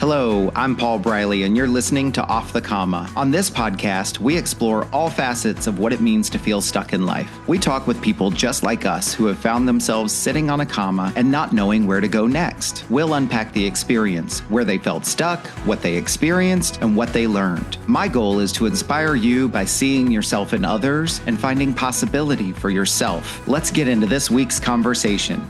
Hello, I'm Paul Briley, and you're listening to Off the Comma. On this podcast, we explore all facets of what it means to feel stuck in life. We talk with people just like us who have found themselves sitting on a comma and not knowing where to go next. We'll unpack the experience, where they felt stuck, what they experienced, and what they learned. My goal is to inspire you by seeing yourself in others and finding possibility for yourself. Let's get into this week's conversation.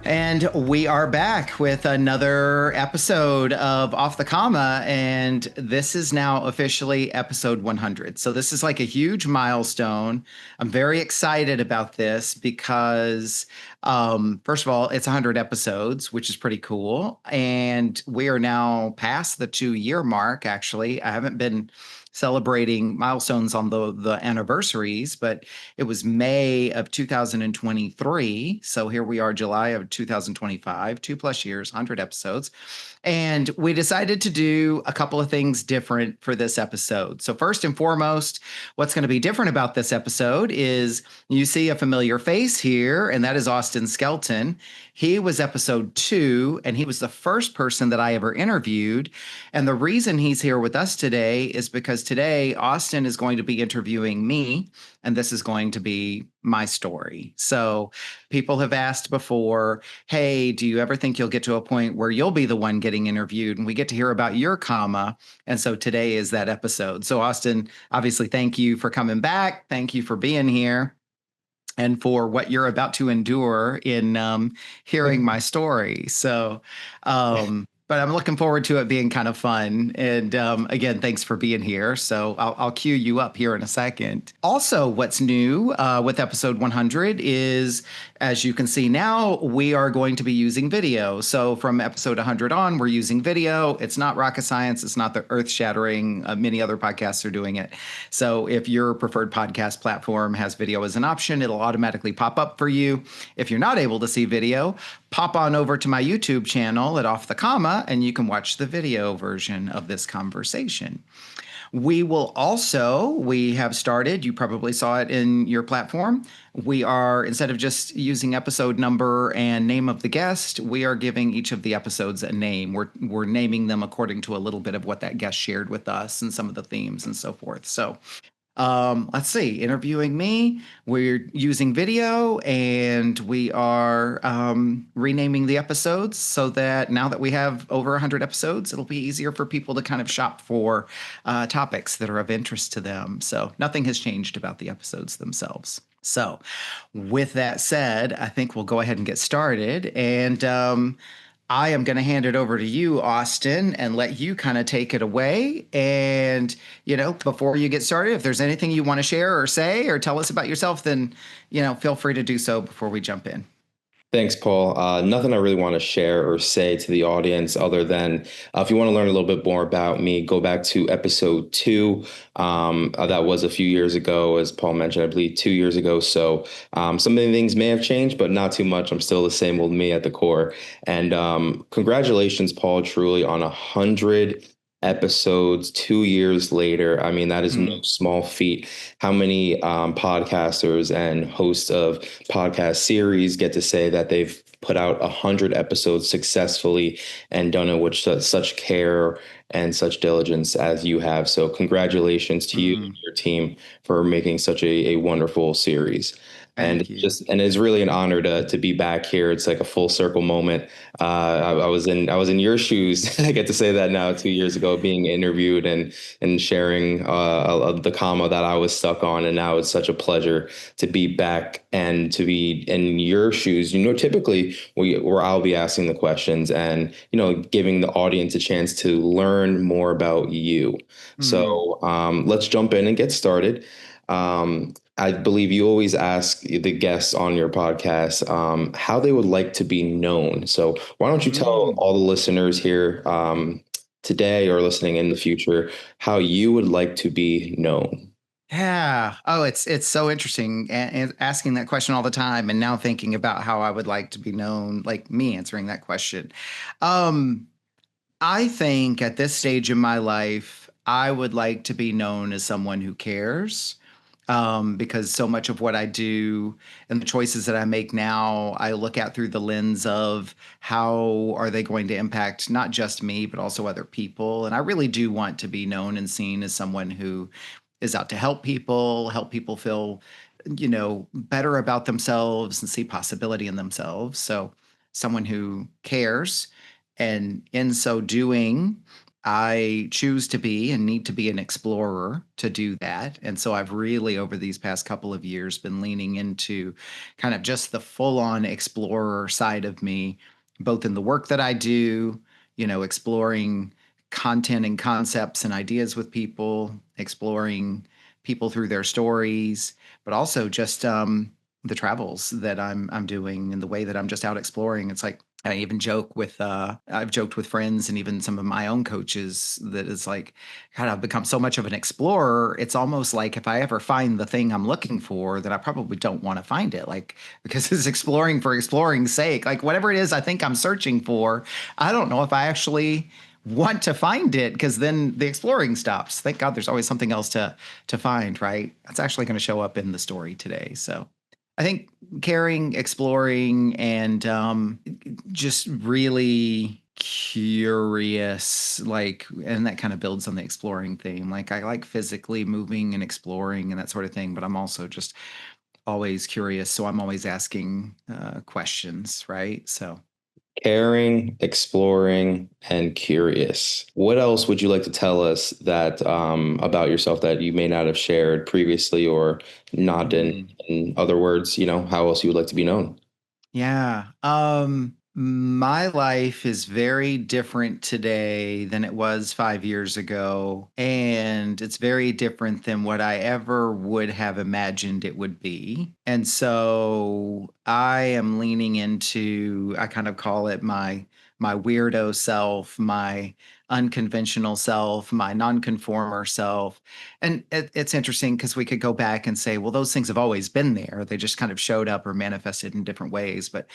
And we are back with another episode of Off the Comma, and this is now officially episode 100. So this is like a huge milestone. I'm very excited about this because, first of all, it's 100 episodes, which is pretty cool. And we are now past the 2-year mark, actually. I haven't been celebrating milestones on the anniversaries, but it was May of 2023. So here we are, July of 2025, 2+ years, 100 episodes. And we decided to do a couple of things different for this episode. So first and foremost, what's going to be different about this episode is you see a familiar face here, and that is Austin Skelton. He was episode 2, and he was the first person that I ever interviewed. And the reason he's here with us today is because today Austin is going to be interviewing me, and this is going to be my story. So people have asked before, hey, do you ever think you'll get to a point where you'll be the one getting interviewed and we get to hear about your comma? And so today is that episode. So Austin, obviously, thank you for coming back. Thank you for being here and for what you're about to endure in hearing my story. So, but I'm looking forward to it being kind of fun. And again, thanks for being here. So I'll cue you up here in a second. Also, what's new with episode 100 is, as you can see now, we are going to be using video. So from episode 100 on, we're using video. It's not rocket science. It's not the earth-shattering. Many other podcasts are doing it. So if your preferred podcast platform has video as an option, it'll automatically pop up for you. If you're not able to see video, pop on over to my YouTube channel at Off the Comma, and you can watch the video version of this conversation. We have started, you probably saw it in your platform. We are, instead of just using episode number and name of the guest, we are giving each of the episodes a name. We're naming them according to a little bit of what that guest shared with us and some of the themes and so forth. So let's see, interviewing me, we're using video, and we are renaming the episodes so that now that we have over 100 episodes, it'll be easier for people to kind of shop for topics that are of interest to them. So nothing has changed about the episodes themselves. So with that said, I think we'll go ahead and get started. And I am going to hand it over to you, Austin, and let you kind of take it away. And, before you get started, if there's anything you want to share or say or tell us about yourself, then, feel free to do so before we jump in. Thanks, Paul. Nothing I really want to share or say to the audience other than if you want to learn a little bit more about me, go back to episode 2. That was a few years ago, as Paul mentioned, I believe 2 years ago. So some of the things may have changed, but not too much. I'm still the same old me at the core. And congratulations, Paul, truly on 100 episodes 2 years later. I mean, that is no small feat. How many podcasters and hosts of podcast series get to say that they've put out 100 episodes successfully and done it with such care and such diligence as you have? So congratulations to you and your team for making such a wonderful series. And it's really an honor to be back here. It's like a full circle moment. I was in your shoes. I get to say that now, 2 years ago, being interviewed and sharing the comma that I was stuck on. And now it's such a pleasure to be back and to be in your shoes. Typically where I'll be asking the questions and, giving the audience a chance to learn more about you. So let's jump in and get started. I believe you always ask the guests on your podcast how they would like to be known. So why don't you tell all the listeners here today or listening in the future how you would like to be known? Yeah. Oh, it's so interesting and asking that question all the time, and now thinking about how I would like to be known, like me answering that question. I think at this stage in my life, I would like to be known as someone who cares because so much of what I do and the choices that I make now, I look at through the lens of how are they going to impact not just me, but also other people. And I really do want to be known and seen as someone who is out to help people feel, better about themselves and see possibility in themselves. So, someone who cares. And in so doing, I choose to be and need to be an explorer to do that. And so I've really, over these past couple of years, been leaning into kind of just the full on explorer side of me, both in the work that I do, exploring content and concepts and ideas with people, exploring people through their stories, but also just the travels that I'm doing and the way that I'm just out exploring. It's like I even joke with I've joked with friends and even some of my own coaches that it's like, God, I've become so much of an explorer. It's almost like if I ever find the thing I'm looking for, then I probably don't want to find it. Like because it's exploring for exploring's sake. Like whatever it is I think I'm searching for, I don't know if I actually want to find it because then the exploring stops. Thank God there's always something else to find, right? That's actually going to show up in the story today. So I think caring, exploring, and just really curious, like, and that kind of builds on the exploring theme. Like, I like physically moving and exploring and that sort of thing, but I'm also just always curious. So I'm always asking questions, right? So Caring, exploring, and curious. What else would you like to tell us that about yourself that you may not have shared previously or not mm, in other words, how else you would like to be known? yeah. My life is very different today than it was 5 years ago. And it's very different than what I ever would have imagined it would be. And so I am leaning into, I kind of call it my weirdo self, my unconventional self, my nonconformer self. And it's interesting because we could go back and say, well, those things have always been there. They just kind of showed up or manifested in different ways. But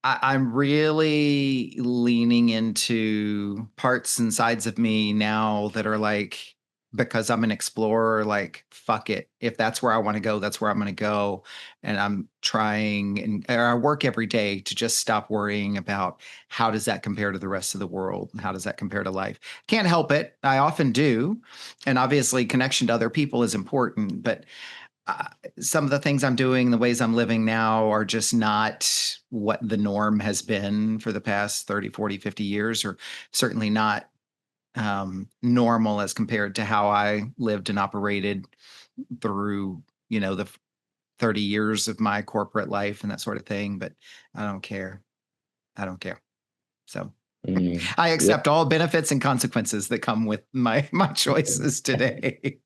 I'm really leaning into parts and sides of me now that are like, because I'm an explorer, like, fuck it. If that's where I want to go, that's where I'm going to go. And I'm trying and or I work every day to just stop worrying about how does that compare to the rest of the world? How does that compare to life? Can't help it. I often do. And obviously, connection to other people is important. But uh, some of the things I'm doing, the ways I'm living now are just not what the norm has been for the past 30, 40, 50 years, or certainly not normal as compared to how I lived and operated through, the 30 years of my corporate life and that sort of thing. But I don't care. I don't care. So Mm. I Yeah. accept all benefits and consequences that come with my choices today.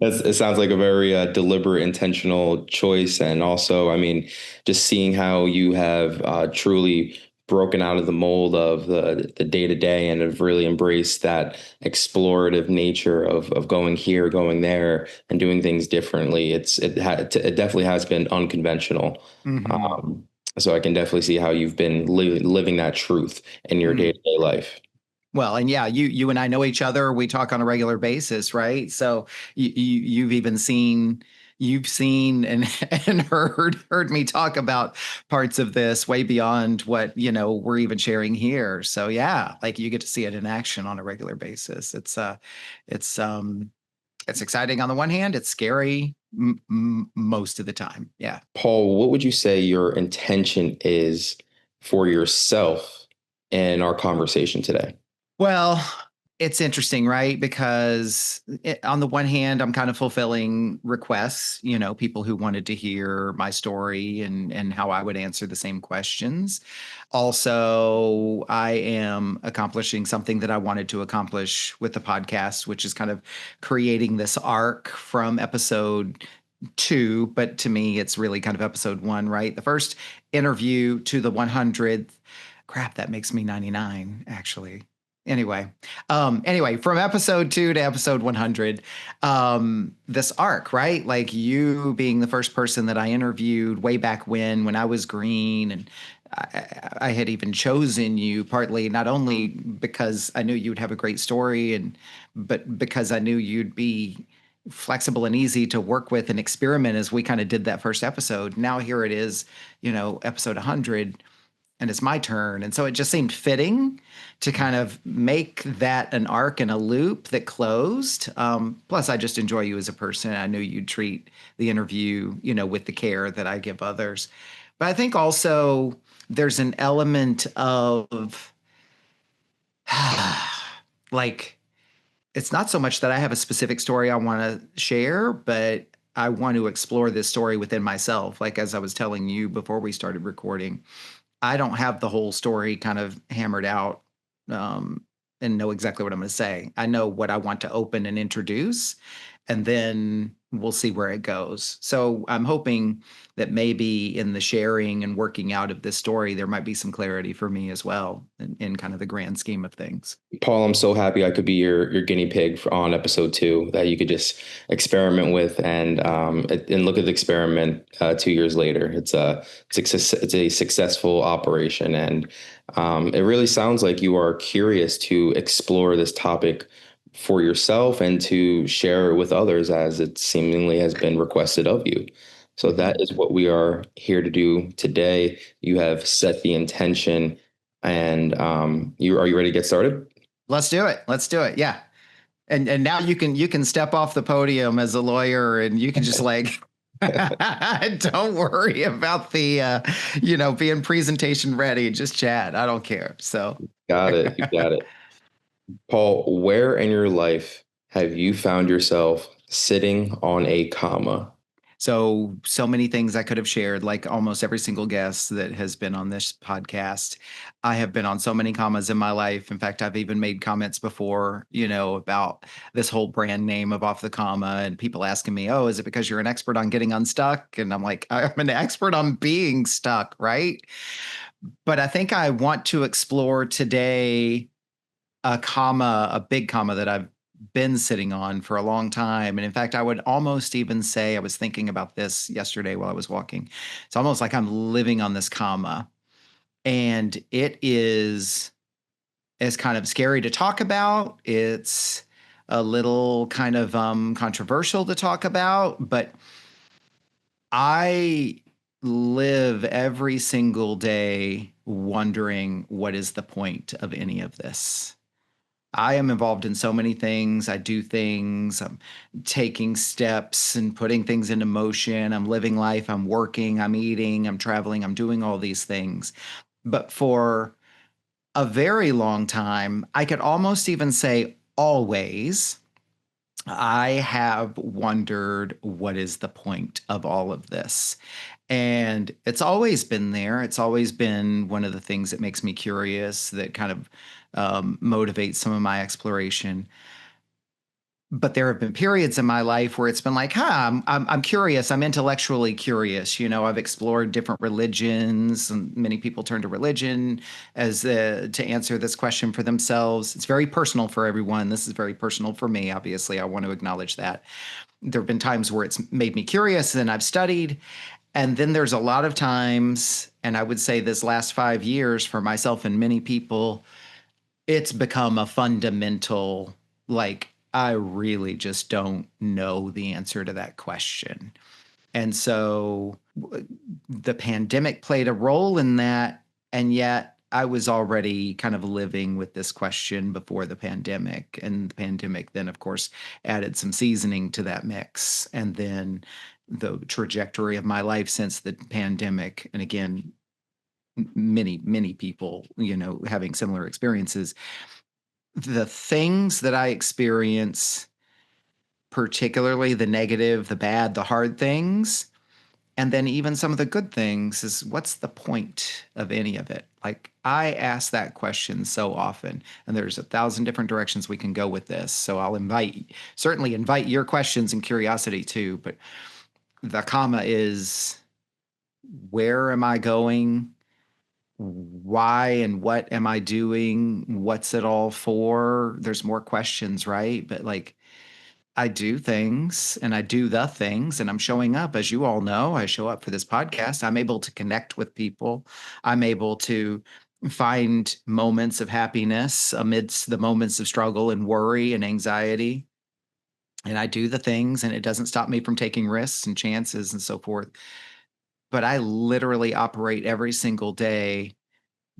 It sounds like a very deliberate, intentional choice. And also, I mean, just seeing how you have truly broken out of the mold of the day to day and have really embraced that explorative nature of going here, going there, and doing things differently. It definitely has been unconventional. hmm Um, so I can definitely see how you've been living that truth in your day to day life. Well, and yeah, you and I know each other. We talk on a regular basis, right? So you've even seen and and heard me talk about parts of this way beyond what we're even sharing here. So yeah, like you get to see it in action on a regular basis. It's it's exciting on the one hand. It's scary most of the time. Yeah. Paul, what would you say your intention is for yourself in our conversation today? Well, it's interesting, right? Because on the one hand, I'm kind of fulfilling requests, people who wanted to hear my story and how I would answer the same questions. Also, I am accomplishing something that I wanted to accomplish with the podcast, which is kind of creating this arc from episode two, but to me, it's really kind of episode one, right? The first interview to the 100th. Crap, that makes me 99, actually. Anyway, from episode two to episode 100, this arc, right? Like you being the first person that I interviewed way back when I was green, and I had even chosen you partly not only because I knew you'd have a great story, but because I knew you'd be flexible and easy to work with and experiment as we kind of did that first episode. Now here it is, episode 100, and it's my turn. And so it just seemed fitting to kind of make that an arc and a loop that closed. Plus, I just enjoy you as a person. I knew you'd treat the interview, with the care that I give others. But I think also there's an element of like, it's not so much that I have a specific story I want to share, but I want to explore this story within myself. Like, as I was telling you before we started recording, I don't have the whole story kind of hammered out, um, and know exactly what I'm going to say. I know what I want to open and introduce, and then we'll see where it goes. So I'm hoping that maybe in the sharing and working out of this story, there might be some clarity for me as well in kind of the grand scheme of things. Paul, I'm so happy I could be your guinea pig on episode 2 that you could just experiment with and look at the experiment 2 years later. It's a successful operation, and it really sounds like you are curious to explore this topic for yourself and to share it with others as it seemingly has been requested of you. So Mhm. that is what we are here to do today. You have set the intention, and you are you ready to get started? Let's do it. Let's do it. Yeah. And now you can step off the podium as a lawyer, and you can just like don't worry about the being presentation ready. Just chat. I don't care. So Got it. You got it. Paul, where in your life have you found yourself sitting on a comma? so many things I could have shared, like almost every single guest that has been on this podcast. I have been on so many commas in my life. In fact, I've even made comments before, about this whole brand name of Off the Comma, and people asking me, "Oh, is it because you're an expert on getting unstuck?" And I'm like, I'm an expert on being stuck, right? But I think I want to explore today a big comma that I've been sitting on for a long time. And in fact, I would almost even say, I was thinking about this yesterday while I was walking. It's almost like I'm living on this comma. And it's kind of scary to talk about. It's a little kind of controversial to talk about, but I live every single day wondering what is the point of any of this. I am involved in so many things. I do things. I'm taking steps and putting things into motion. I'm living life. I'm working. I'm eating. I'm traveling. I'm doing all these things. But for a very long time, I could almost even say always, I have wondered what is the point of all of this. And it's always been there. It's always been one of the things that makes me curious, that kind of motivates some of my exploration. But there have been periods in my life where it's been like, I'm curious. I'm intellectually curious. I've explored different religions, and many people turn to religion as to answer this question for themselves. It's very personal for everyone. This is very personal for me. Obviously, I want to acknowledge that. There have been times where it's made me curious, and I've studied. And then there's a lot of times, and I would say this last 5 years for myself and many people, it's become a fundamental, like, I really just don't know the answer to that question. And so the pandemic played a role in that. And yet I was already kind of living with this question before the pandemic. And the pandemic then, of course, added some seasoning to that mix. And then the trajectory of my life since the pandemic, and again, many people, having similar experiences, the things that I experience, particularly the negative, the bad, the hard things, and then even some of the good things, is what's the point of any of it? Like, I ask that question so often, and there's 1,000 different directions we can go with this. So I'll certainly invite your questions and curiosity too. But the comma is, where am I going? Why and what am I doing? What's it all for? There's more questions, right? But like, I do things and I do the things, and I'm showing up. As you all know, I show up for this podcast. I'm able to connect with people. I'm able to find moments of happiness amidst the moments of struggle and worry and anxiety. and I do the things, and it doesn't stop me from taking risks and chances and so forth. But I literally operate every single day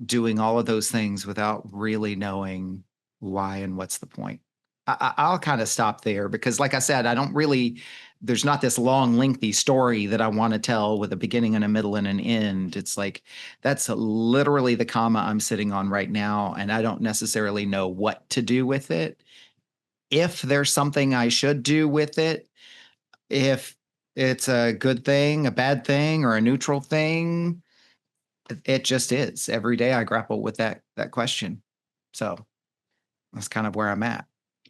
doing all of those things without really knowing why and what's the point. I'll kind of stop there because, like I said, I don't really, there's not this long, lengthy story that I want to tell with a beginning and a middle and an end. It's like that's literally the comma I'm sitting on right now. And I don't necessarily know what to do with it. If there's something I should do with it, if it's a good thing, a bad thing, or a neutral thing, it just is. Every day I grapple with that question. So that's kind of where I'm at.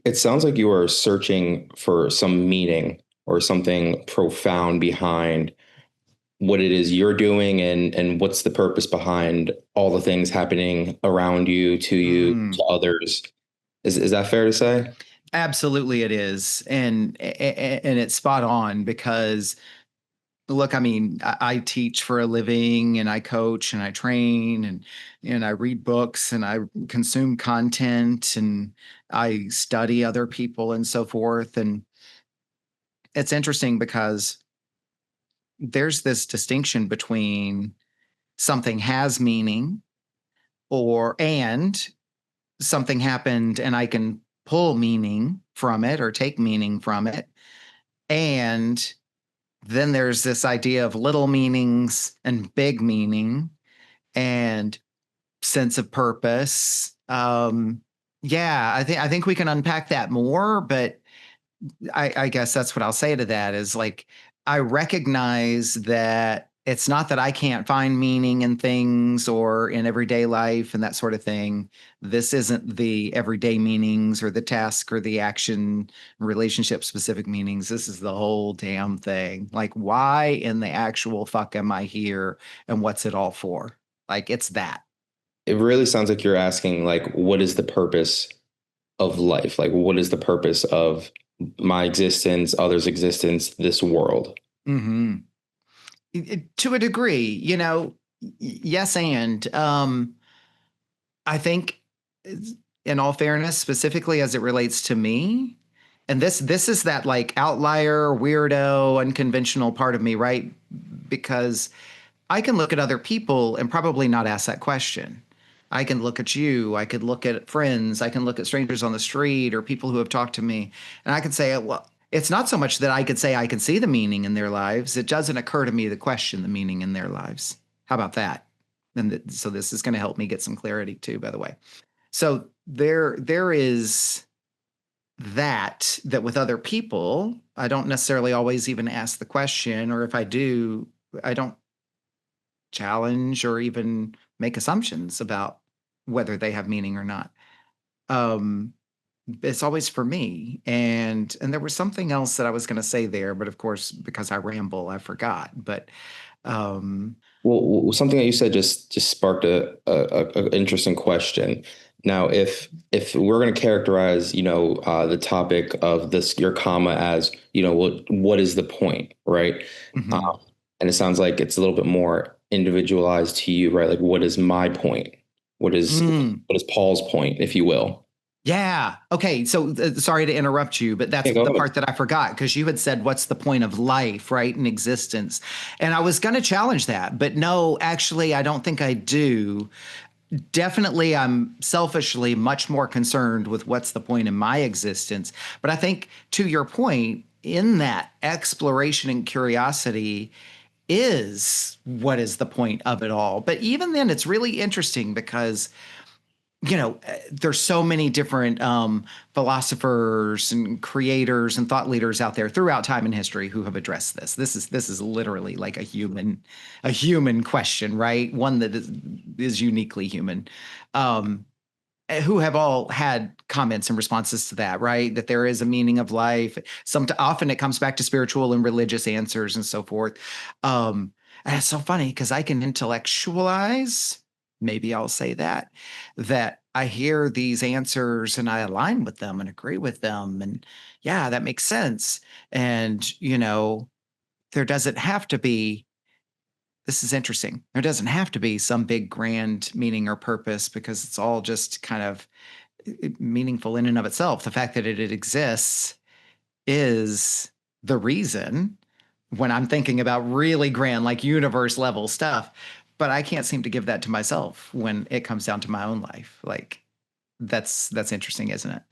It sounds like you are searching for some meaning or something profound behind what it is you're doing and what's the purpose behind all the things happening around you, Mm, to others. Is that fair to say? absolutely it is. And it's spot on because look, I mean, I teach for a living and I coach and I train and I read books and I consume content and I study other people and so forth. And it's interesting because there's this distinction between something has meaning or and something happened and I can pull meaning from it or take meaning from it. And then there's this idea of little meanings and big meaning and sense of purpose. Yeah, I think we can unpack that more, but I guess that's what I'll say to that is like I recognize that it's not that I can't find meaning in things or in everyday life and that sort of thing. This isn't the everyday meanings or the task or the action relationship specific meanings. This is the whole damn thing. Like, why in the actual fuck am I here and what's it all for? Like, it's that. It really sounds like you're asking, like, what is the purpose of life? Like, what is the purpose of my existence, others' existence, this world? Hmm. To a degree, yes, and I think, in all fairness, specifically as it relates to me, and this is that like outlier, weirdo, unconventional part of me, right? Because I can look at other people and probably not ask that question. I can look at you, I could look at friends, I can look at strangers on the street or people who have talked to me, and I could say, well, it's not so much that I could say I can see the meaning in their lives. It doesn't occur to me to question the meaning in their lives. How about that? So this is going to help me get some clarity too, by the way. So there is that with other people, I don't necessarily always even ask the question, or if I do, I don't challenge or even make assumptions about whether they have meaning or not. Um, it's always for me. And there was something else that I was going to say there, but of course, because I ramble, I forgot. But um, Well, something that you said just sparked a interesting question. Now, if we're going to characterize, the topic of this your comma as, what is the point, right? mhm. Um, and it sounds like it's a little bit more individualized to you, right? Like, what is my point? Mm. What is Paul's point, if you will? Yeah. Okay. So sorry to interrupt you, but that's Yeah, go the ahead. part that I forgot because you had said, what's the point of life, right? In existence. And I was going to challenge that, but no, actually, I don't think I do. Definitely, I'm selfishly much more concerned with what's the point in my existence. But I think to your point, in that exploration and curiosity is what is the point of it all. But even then, it's really interesting because there's so many different philosophers and creators and thought leaders out there throughout time and history who have addressed this. This is literally like a human question, right? One that is uniquely human. Um, who have all had comments and responses to that, right? That there is a meaning of life. Often it comes back to spiritual and religious answers and so forth. And it's so funny because I can intellectualize, maybe I'll say that I hear these answers and I align with them and agree with them. And yeah, that makes sense. And, there doesn't have to be this is interesting. There doesn't have to be some big grand meaning or purpose because it's all just kind of meaningful in and of itself. The fact that it exists is the reason when I'm thinking about really grand, like universe level stuff. But I can't seem to give that to myself when it comes down to my own life. Like that's interesting, isn't it?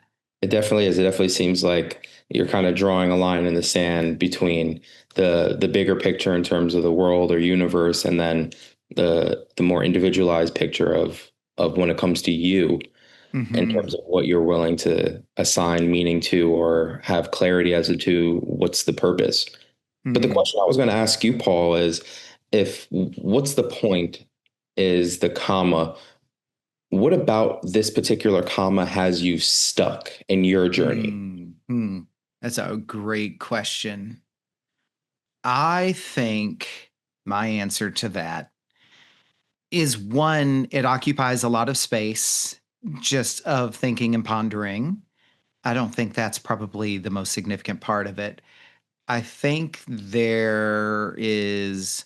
It definitely is. It definitely seems like you're kind of drawing a line in the sand between the bigger picture in terms of the world or universe, and then the more individualized picture of when it comes to you in terms Hmm. of what you're willing to assign meaning to or have clarity as to what's the purpose. But the Hmm. question I was going to ask you, Paul, is if what's the point is the comma. What about this particular comma has you stuck in your journey? Hmm. That's a great question. I think my answer to that is one, it occupies a lot of space just of thinking and pondering. I don't think that's probably the most significant part of it. I think there is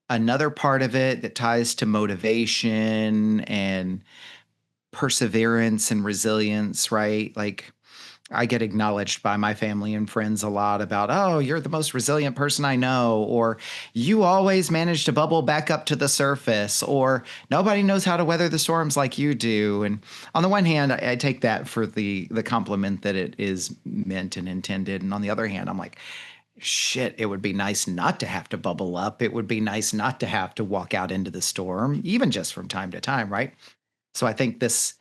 another part of it that ties to motivation and perseverance and resilience, right? Like I get acknowledged by my family and friends a lot about, oh, you're the most resilient person I know, or you always manage to bubble back up to the surface, or nobody knows how to weather the storms like you do. And on the one hand, I take that for the compliment that it is meant and intended. And on the other hand, I'm like, shit, it would be nice not to have to bubble up. It would be nice not to have to walk out into the storm, even just from time to time, right? So I think this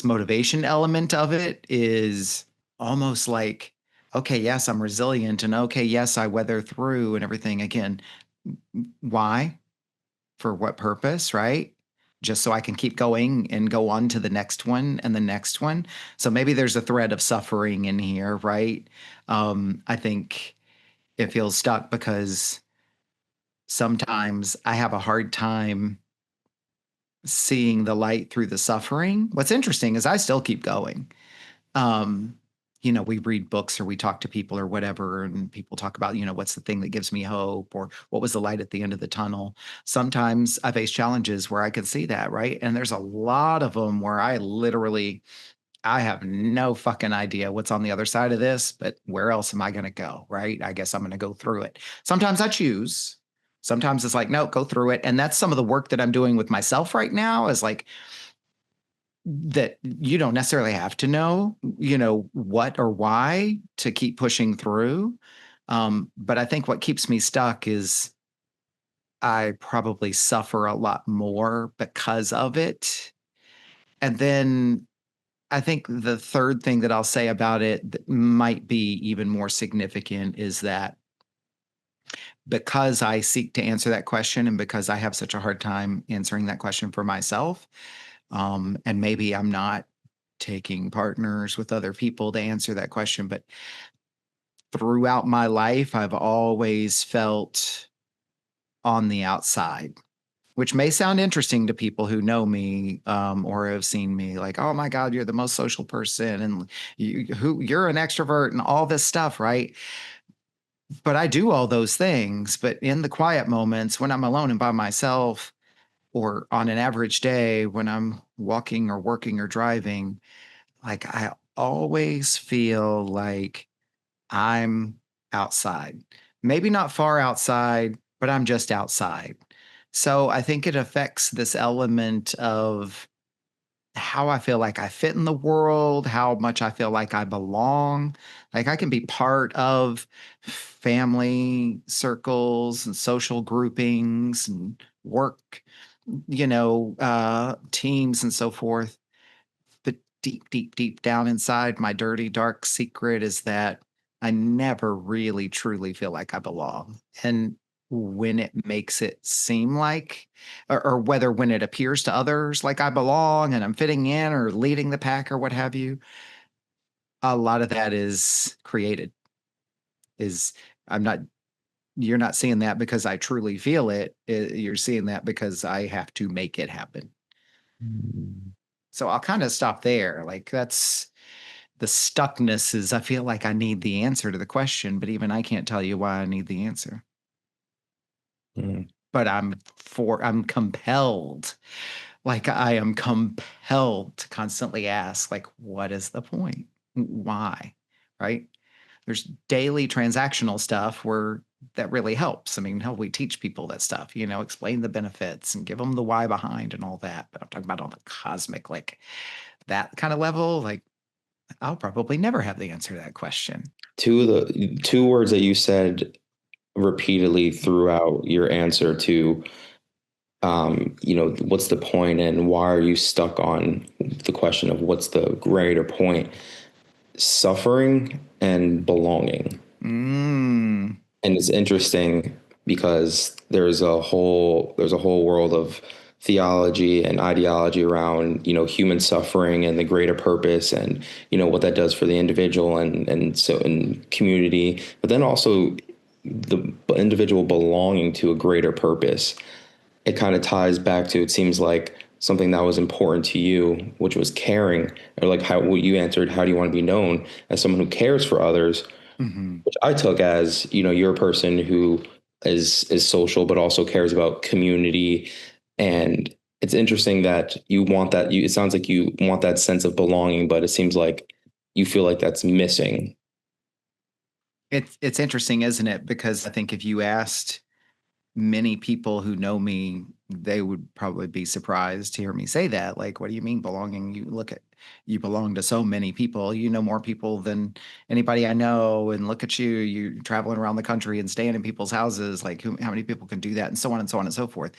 motivation element of it is almost like, okay, yes, I'm resilient, and okay, yes, I weather through and everything. Again, why? For what purpose, right? Just so I can keep going and go on to the next one and the next one. So maybe there's a thread of suffering in here, right? I think it feels stuck because sometimes I have a hard time seeing the light through the suffering. What's interesting is I still keep going. um we read books or we talk to people or whatever, and people talk about, what's the thing that gives me hope, or what was the light at the end of the tunnel. Sometimes I face challenges where I can see that, right? And there's a lot of them where I have no fucking idea what's on the other side of this, but where else am I going to go, right? I guess I'm going to go through it. Sometimes I choose. Sometimes it's like, no, go through it. And that's some of the work that I'm doing with myself right now, is like, that you don't necessarily have to know, what or why to keep pushing through. But I think what keeps me stuck is I probably suffer a lot more because of it. And then I think the third thing that I'll say about it that might be even more significant is that because I seek to answer that question, and because I have such a hard time answering that question for myself, and maybe I'm not taking partners with other people to answer that question, but throughout my life, I've always felt on the outside, which may sound interesting to people who know me, or have seen me, like, oh my God, you're the most social person, and you're an extrovert and all this stuff, right? But I do all those things. But in the quiet moments when I'm alone and by myself, or on an average day when I'm walking or working or driving, like I always feel like I'm outside. Maybe not far outside, but I'm just outside. So I think it affects this element of how I feel like I fit in the world, how much I feel like I belong. Like I can be part of family circles and social groupings and work, teams and so forth. But deep, deep, deep down inside, my dirty, dark secret is that I never really truly feel like I belong. And when it makes it seem like, or whether when it appears to others like I belong and I'm fitting in or leading the pack or what have you, a lot of that is created. Is I'm not, you're not seeing that because I truly feel it. You're seeing that because I have to make it happen. So I'll kind of stop there. Like that's the stuckness is I feel like I need the answer to the question, but even I can't tell you why I need the answer. Mm. But I'm compelled. Like I am compelled to constantly ask, like, what is the point? Why? Right. there's daily transactional stuff where that really helps. I mean, how we teach people that stuff, explain the benefits and give them the why behind and all that. But I'm talking about on the cosmic, like that kind of level, like I'll probably never have the answer to that question. Two words that you said repeatedly throughout your answer to what's the point and why are you stuck on the question of what's the greater point? Suffering and belonging. Mm, And it's interesting because there's a whole world of theology and ideology around, human suffering and the greater purpose and, what that does for the individual and so in community, but then also the individual belonging to a greater purpose. It kind of ties back to, it seems like something that was important to you, which was caring, or like how what you answered, how do you want to be known as someone who cares for others, hmm which I took as, you're a person who is social, but also cares about community. And it's interesting that you want that. It sounds like you want that sense of belonging, but it seems like you feel like that's missing. It's interesting, isn't it? Because I think if you asked many people who know me, they would probably be surprised to hear me say that. Like, what do you mean belonging? You belong to so many people. You know more people than anybody I know. And look at you traveling around the country and staying in people's houses. Like, how many people can do that? And so on and so on and so forth.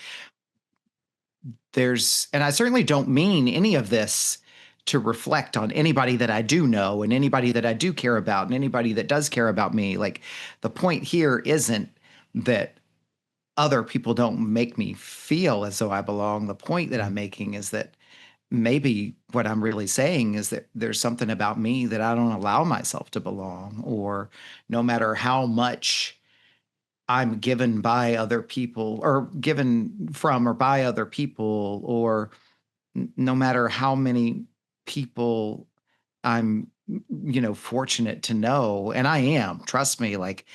And I certainly don't mean any of this to reflect on anybody that I do know and anybody that I do care about and anybody that does care about me. Like, the point here isn't that other people don't make me feel as though I belong. The point that I'm making is that maybe what I'm really saying is that there's something about me that I don't allow myself to belong, or no matter how much I'm given by other people or given from or by other people, or no matter how many people I'm, fortunate to know. And I am, trust me, like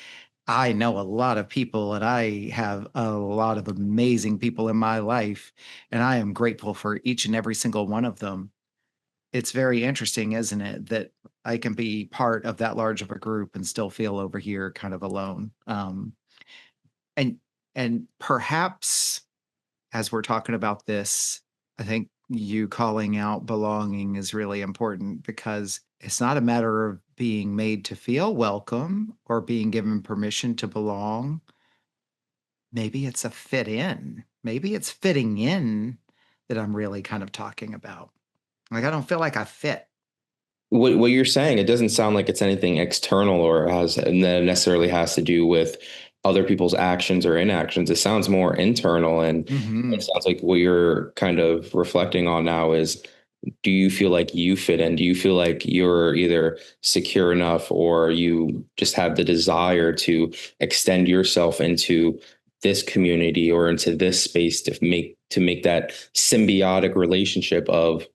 I know a lot of people and I have a lot of amazing people in my life, and I am grateful for each and every single one of them. It's very interesting, isn't it, that I can be part of that large of a group and still feel over here kind of alone. And and perhaps as we're talking about this, I think you calling out belonging is really important because it's not a matter of being made to feel welcome or being given permission to belong. Maybe it's a fit in. Maybe it's fitting in that I'm really kind of talking about. Like, I don't feel like I fit. What you're saying, it doesn't sound like it's anything external or has and that necessarily has to do with other people's actions or inactions. It sounds more internal, and it Mhm. sounds like what you're kind of reflecting on now is, do you feel like you fit in? Do you feel like you're either secure enough or you just have the desire to extend yourself into this community or into this space to make that symbiotic relationship of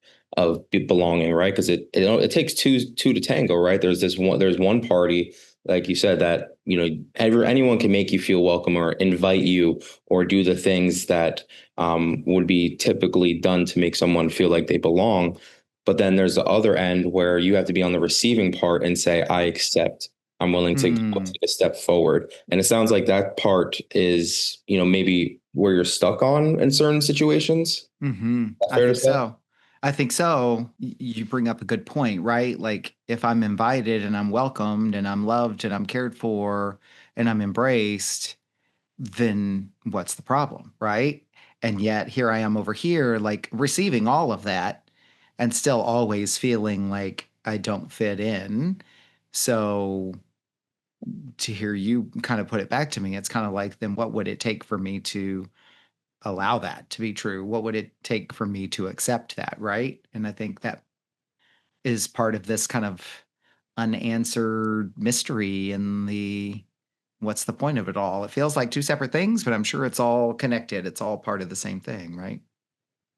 belonging, right? Because it takes two to tango, right? There's one party, like you said, that anyone can make you feel welcome or invite you or do the things that would be typically done to make someone feel like they belong. But then there's the other end where you have to be on the receiving part and say, I accept. I'm willing to Mm. take a step forward. And it sounds like that part is, maybe where you're stuck on in certain situations. Is Mhm. that I fair to think say? so. I think so. You bring up a good point, right? Like, if I'm invited and I'm welcomed and I'm loved and I'm cared for and I'm embraced, then what's the problem, right? And yet here I am over here, like receiving all of that and still always feeling like I don't fit in. So to hear you kind of put it back to me, it's kind of like, then what would it take for me to allow that to be true? What would it take for me to accept that, right? And I think that is part of this kind of unanswered mystery and the what's the point of it all? It feels like two separate things, but I'm sure it's all connected. It's all part of the same thing, right?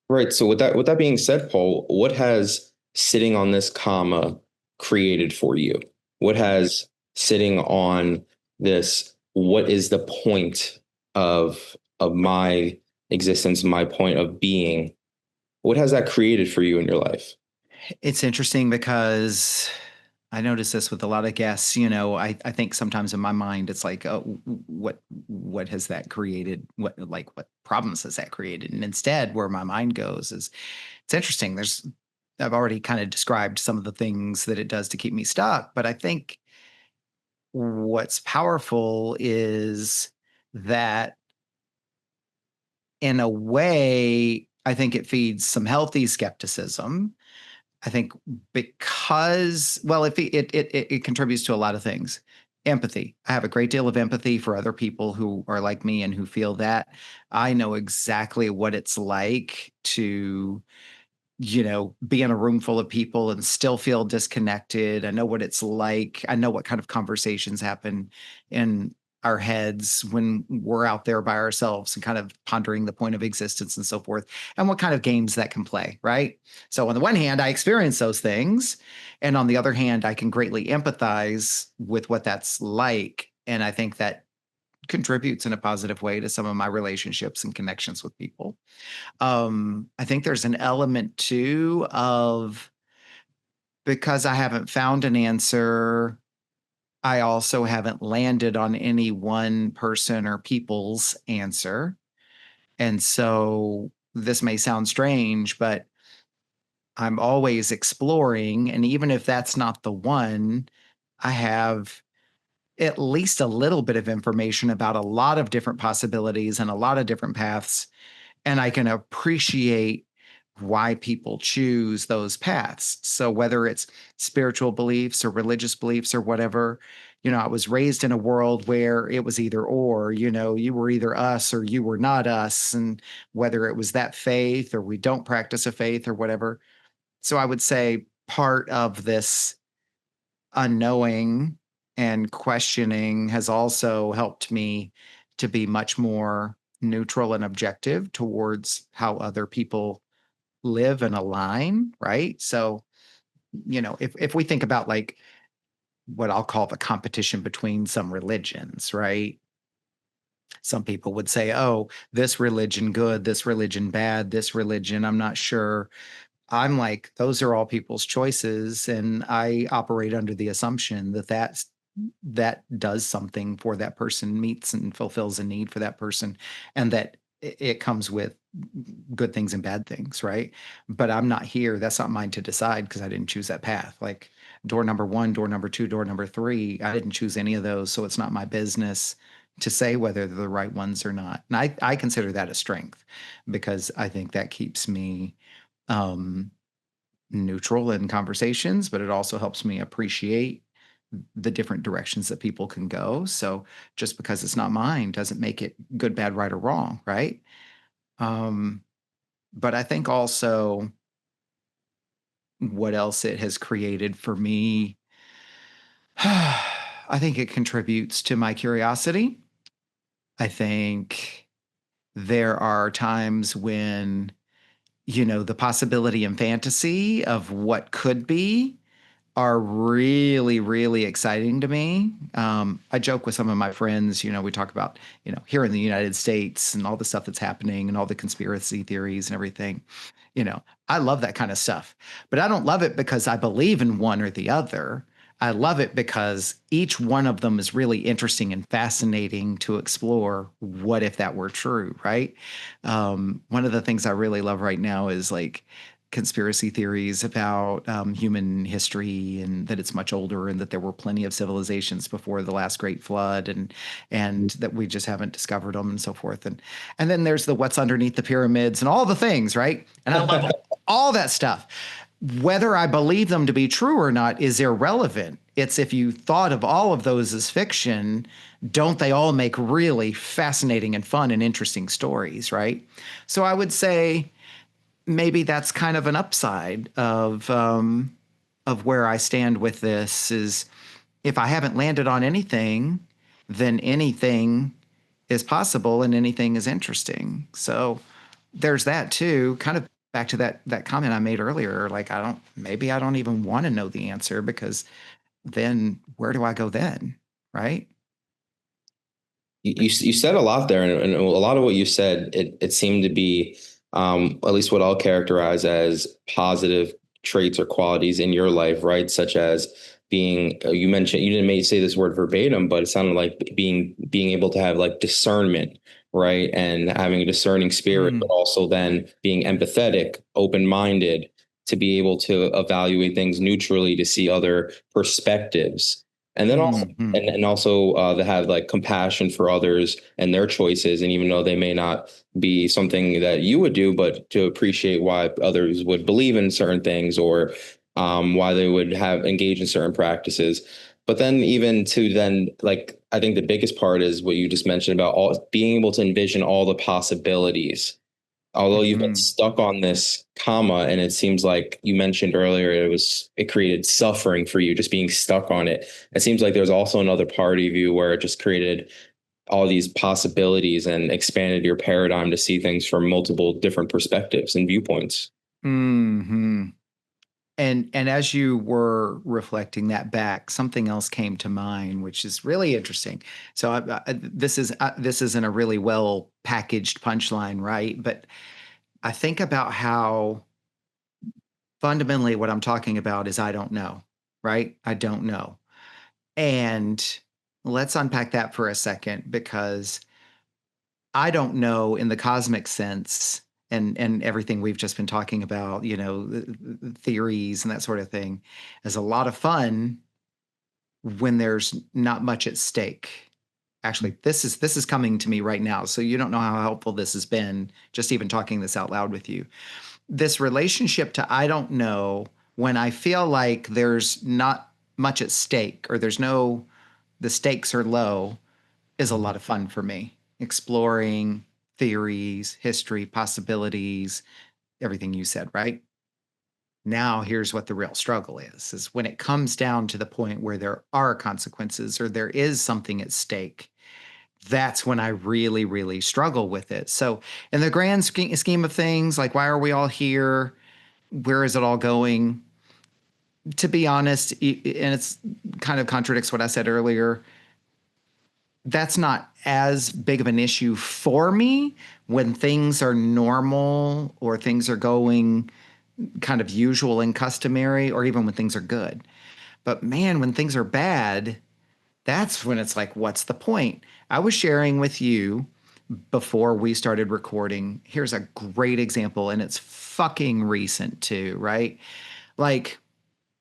Right. So with that being said, Paul, what has sitting on this comma created for you? What has sitting on this, what is the point of my existence, my point of being? What has that created for you in your life? It's interesting because I notice this with a lot of guests. I think sometimes in my mind it's like, oh, what has that created? What problems has that created? And instead, where my mind goes is it's interesting. I've already kind of described some of the things that it does to keep me stuck, but I think what's powerful is that in a way, I think it feeds some healthy skepticism. I think because, well, it contributes to a lot of things. Empathy. I have a great deal of empathy for other people who are like me and who feel that. I know exactly what it's like to be in a room full of people and still feel disconnected. I know what it's like. I know what kind of conversations happen in our heads when we're out there by ourselves and kind of pondering the point of existence and so forth, and what kind of games that can play, right? So, on the one hand, I experience those things. And on the other hand, I can greatly empathize with what that's like. And I think that contributes in a positive way to some of my relationships and connections with people. I think there's an element too of because I haven't found an answer, I also haven't landed on any one person or people's answer. And so this may sound strange, but I'm always exploring. And even if that's not the one, I have at least a little bit of information about a lot of different possibilities and a lot of different paths, and I can appreciate why people choose those paths. So whether it's spiritual beliefs or religious beliefs or whatever, I was raised in a world where it was either or, you were either us or you were not us. And whether it was that faith or we don't practice a faith or whatever. So I would say part of this unknowing and questioning has also helped me to be much more neutral and objective towards how other people live and align, right? So, if we think about like what I'll call the competition between some religions, right? Some people would say, oh, this religion good, this religion bad, this religion, I'm not sure. I'm like, those are all people's choices. And I operate under the assumption that does something for that person, meets and fulfills a need for that person, and that it comes with good things and bad things, right? But I'm not here. That's not mine to decide because I didn't choose that path. Like door number one, door number two, door number three, I didn't choose any of those. So it's not my business to say whether they're the right ones or not. And I consider that a strength because I think that keeps me um, neutral in conversations, but it also helps me appreciate the different directions that people can go. So just because it's not mine doesn't make it good, bad, right, or wrong, right? Um, but I think also what else it has created for me, I think it contributes to my curiosity. I think there are times when, the possibility and fantasy of what could be are really, really exciting to me. I joke with some of my friends, we talk about, here in the United States and all the stuff that's happening and all the conspiracy theories and everything. You know, I love that kind of stuff, but I don't love it because I believe in one or the other. I love it because each one of them is really interesting and fascinating to explore. What if that were true, right? One of the things I really love right now is like conspiracy theories about human history and that it's much older and that there were plenty of civilizations before the last great flood and that we just haven't discovered them and so forth. And then there's the what's underneath the pyramids and all the things, right? And I love all that stuff. Whether I believe them to be true or not is irrelevant. It's if you thought of all of those as fiction, don't they all make really fascinating and fun and interesting stories, right? So I would say maybe that's kind of an upside of where I stand with this is if I haven't landed on anything, then anything is possible and anything is interesting. So there's that too. Kind of back to that comment I made earlier. Like maybe I don't even want to know the answer because then where do I go then? Right? You said a lot there, and a lot of what you said, it seemed to be at least what I'll characterize as positive traits or qualities in your life, right? Such as being, you mentioned, you didn't say this word verbatim, but it sounded like being able to have like discernment, right? And having a discerning spirit, but Mm, also then being empathetic, open-minded, to be able to evaluate things neutrally, to see other perspectives. And then also, mhm, and also to have like compassion for others and their choices. And even though they may not be something that you would do, but to appreciate why others would believe in certain things, or why they would have engaged in certain practices. But then even to then, like, I think the biggest part is what you just mentioned about all being able to envision all the possibilities. Although you've been mhm, stuck on this comma, and it seems like you mentioned earlier, it created suffering for you just being stuck on it. It seems like there's also another part of you where it just created all these possibilities and expanded your paradigm to see things from multiple different perspectives and viewpoints. mhm. And as you were reflecting that back, something else came to mind, which is really interesting. So this isn't a really well packaged punchline, right? But I think about how fundamentally what I'm talking about is I don't know, right? I don't know. And let's unpack that for a second because I don't know in the cosmic sense and everything we've just been talking about, theories and that sort of thing is a lot of fun when there's not much at stake. Actually, this is coming to me right now, so you don't know how helpful this has been just even talking this out loud with you. This relationship to I don't know when I feel like there's not much at stake or the stakes are low is a lot of fun for me. Exploring theories, history, possibilities, everything you said, right? Now, here's what the real struggle is when it comes down to the point where there are consequences or there is something at stake. That's when I really, really struggle with it. So, in the grand scheme of things, like, why are we all here? Where is it all going? To be honest, and it's kind of contradicts what I said earlier, that's not as big of an issue for me when things are normal or things are going kind of usual and customary, or even when things are good. But man, when things are bad, that's when it's like, what's the point? I was sharing with you before we started recording. Here's a great example, and it's fucking recent too, right? Like,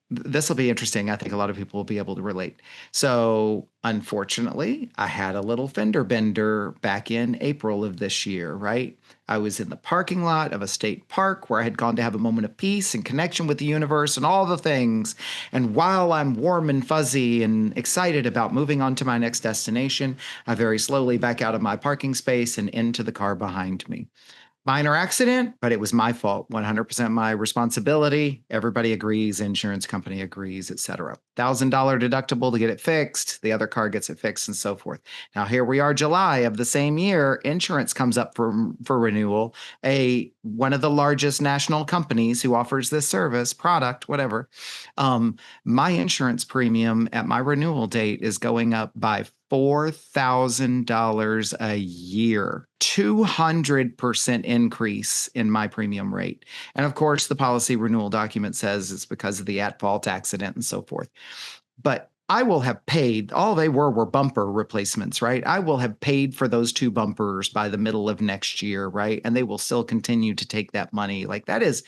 this will be interesting. I think a lot of people will be able to relate. So, unfortunately, I had a little fender bender back in April of this year, right? I was in the parking lot of a state park where I had gone to have a moment of peace and connection with the universe and all the things. And while I'm warm and fuzzy and excited about moving on to my next destination, I very slowly back out of my parking space and into the car behind me. Minor accident, but it was my fault. 100% my responsibility. Everybody agrees, insurance company agrees, etc. $1,000 deductible to get it fixed. The other car gets it fixed, and so forth. Now here we are, July of the same year. Insurance comes up for renewal. One of the largest national companies who offers this service, product, whatever. My insurance premium at my renewal date is going up by $4,000 a year, 200% increase in my premium rate. And of course, the policy renewal document says it's because of the at fault accident and so forth. But I will have paid, all they were bumper replacements, right? I will have paid for those two bumpers by the middle of next year, right? And they will still continue to take that money. Like, that is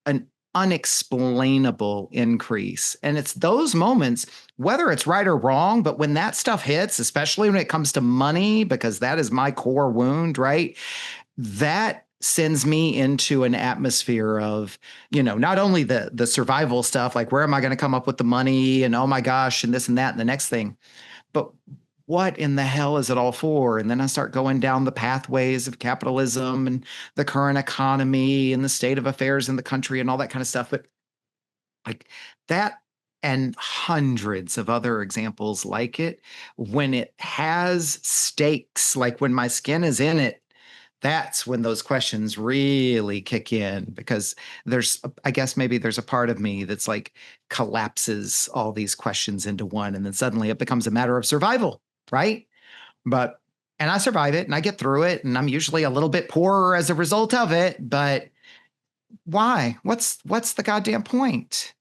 an unexplainable increase. And it's those moments, whether it's right or wrong, but when that stuff hits, especially when it comes to money, because that is my core wound, right? That sends me into an atmosphere of, not only the survival stuff, like where am I going to come up with the money and oh my gosh, and this and that and the next thing, but what in the hell is it all for? And then I start going down the pathways of capitalism and the current economy and the state of affairs in the country and all that kind of stuff. But like that and hundreds of other examples like it, when it has stakes, like when my skin is in it, that's when those questions really kick in because I guess maybe there's a part of me that's like collapses all these questions into one. And then suddenly it becomes a matter of survival, right? But, and I survive it and I get through it and I'm usually a little bit poorer as a result of it. But why? What's the goddamn point?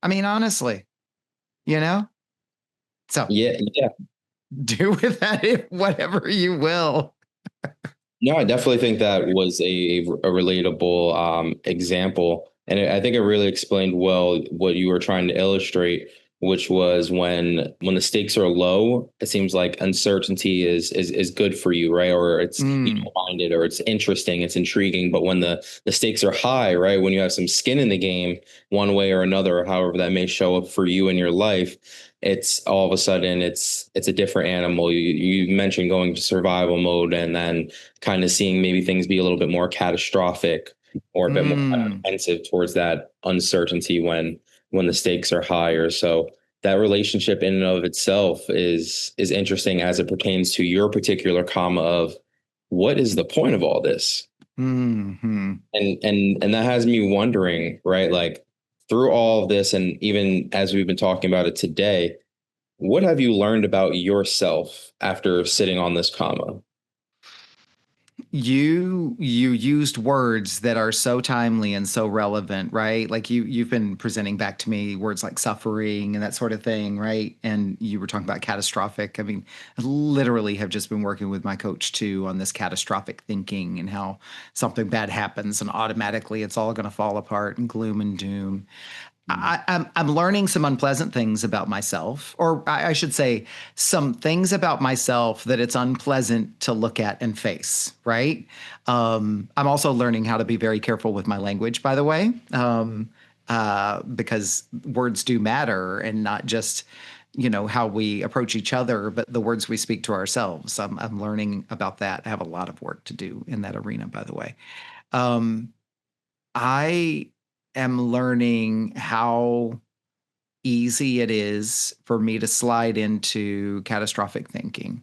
I mean, honestly. you know? So Yeah, yeah. do with that whatever you will. No, I definitely think that was a relatable example. And I think it really explained well what you were trying to illustrate, which was when the stakes are low, it seems like uncertainty is good for you, right? Or it's you Mm, don't mind it, or it's interesting, it's intriguing. But when the stakes are high, right? When you have some skin in the game, one way or another, or however that may show up for you in your life, it's all of a sudden it's a different animal. You mentioned going to survival mode, and then kind of seeing maybe things be a little bit more catastrophic or a bit more mm, apprehensive towards that uncertainty when the stakes are higher. So that relationship in and of itself is interesting as it pertains to your particular comma of what is the point of all this? mm-hmm. And that has me wondering, right? Like through all of this, and even as we've been talking about it today, what have you learned about yourself after sitting on this comma? You used words that are so timely and so relevant, right? Like you've been presenting back to me words like suffering and that sort of thing, right? And you were talking about catastrophic. I mean, I literally have just been working with my coach too on this catastrophic thinking and how something bad happens and automatically it's all going to fall apart and gloom and doom. I'm learning some unpleasant things about myself, or I should say, some things about myself that it's unpleasant to look at and face. Right. I'm also learning how to be very careful with my language, by the way, because words do matter, and not just how we approach each other, but the words we speak to ourselves. I'm learning about that. I have a lot of work to do in that arena, by the way. Um, I am learning how easy it is for me to slide into catastrophic thinking.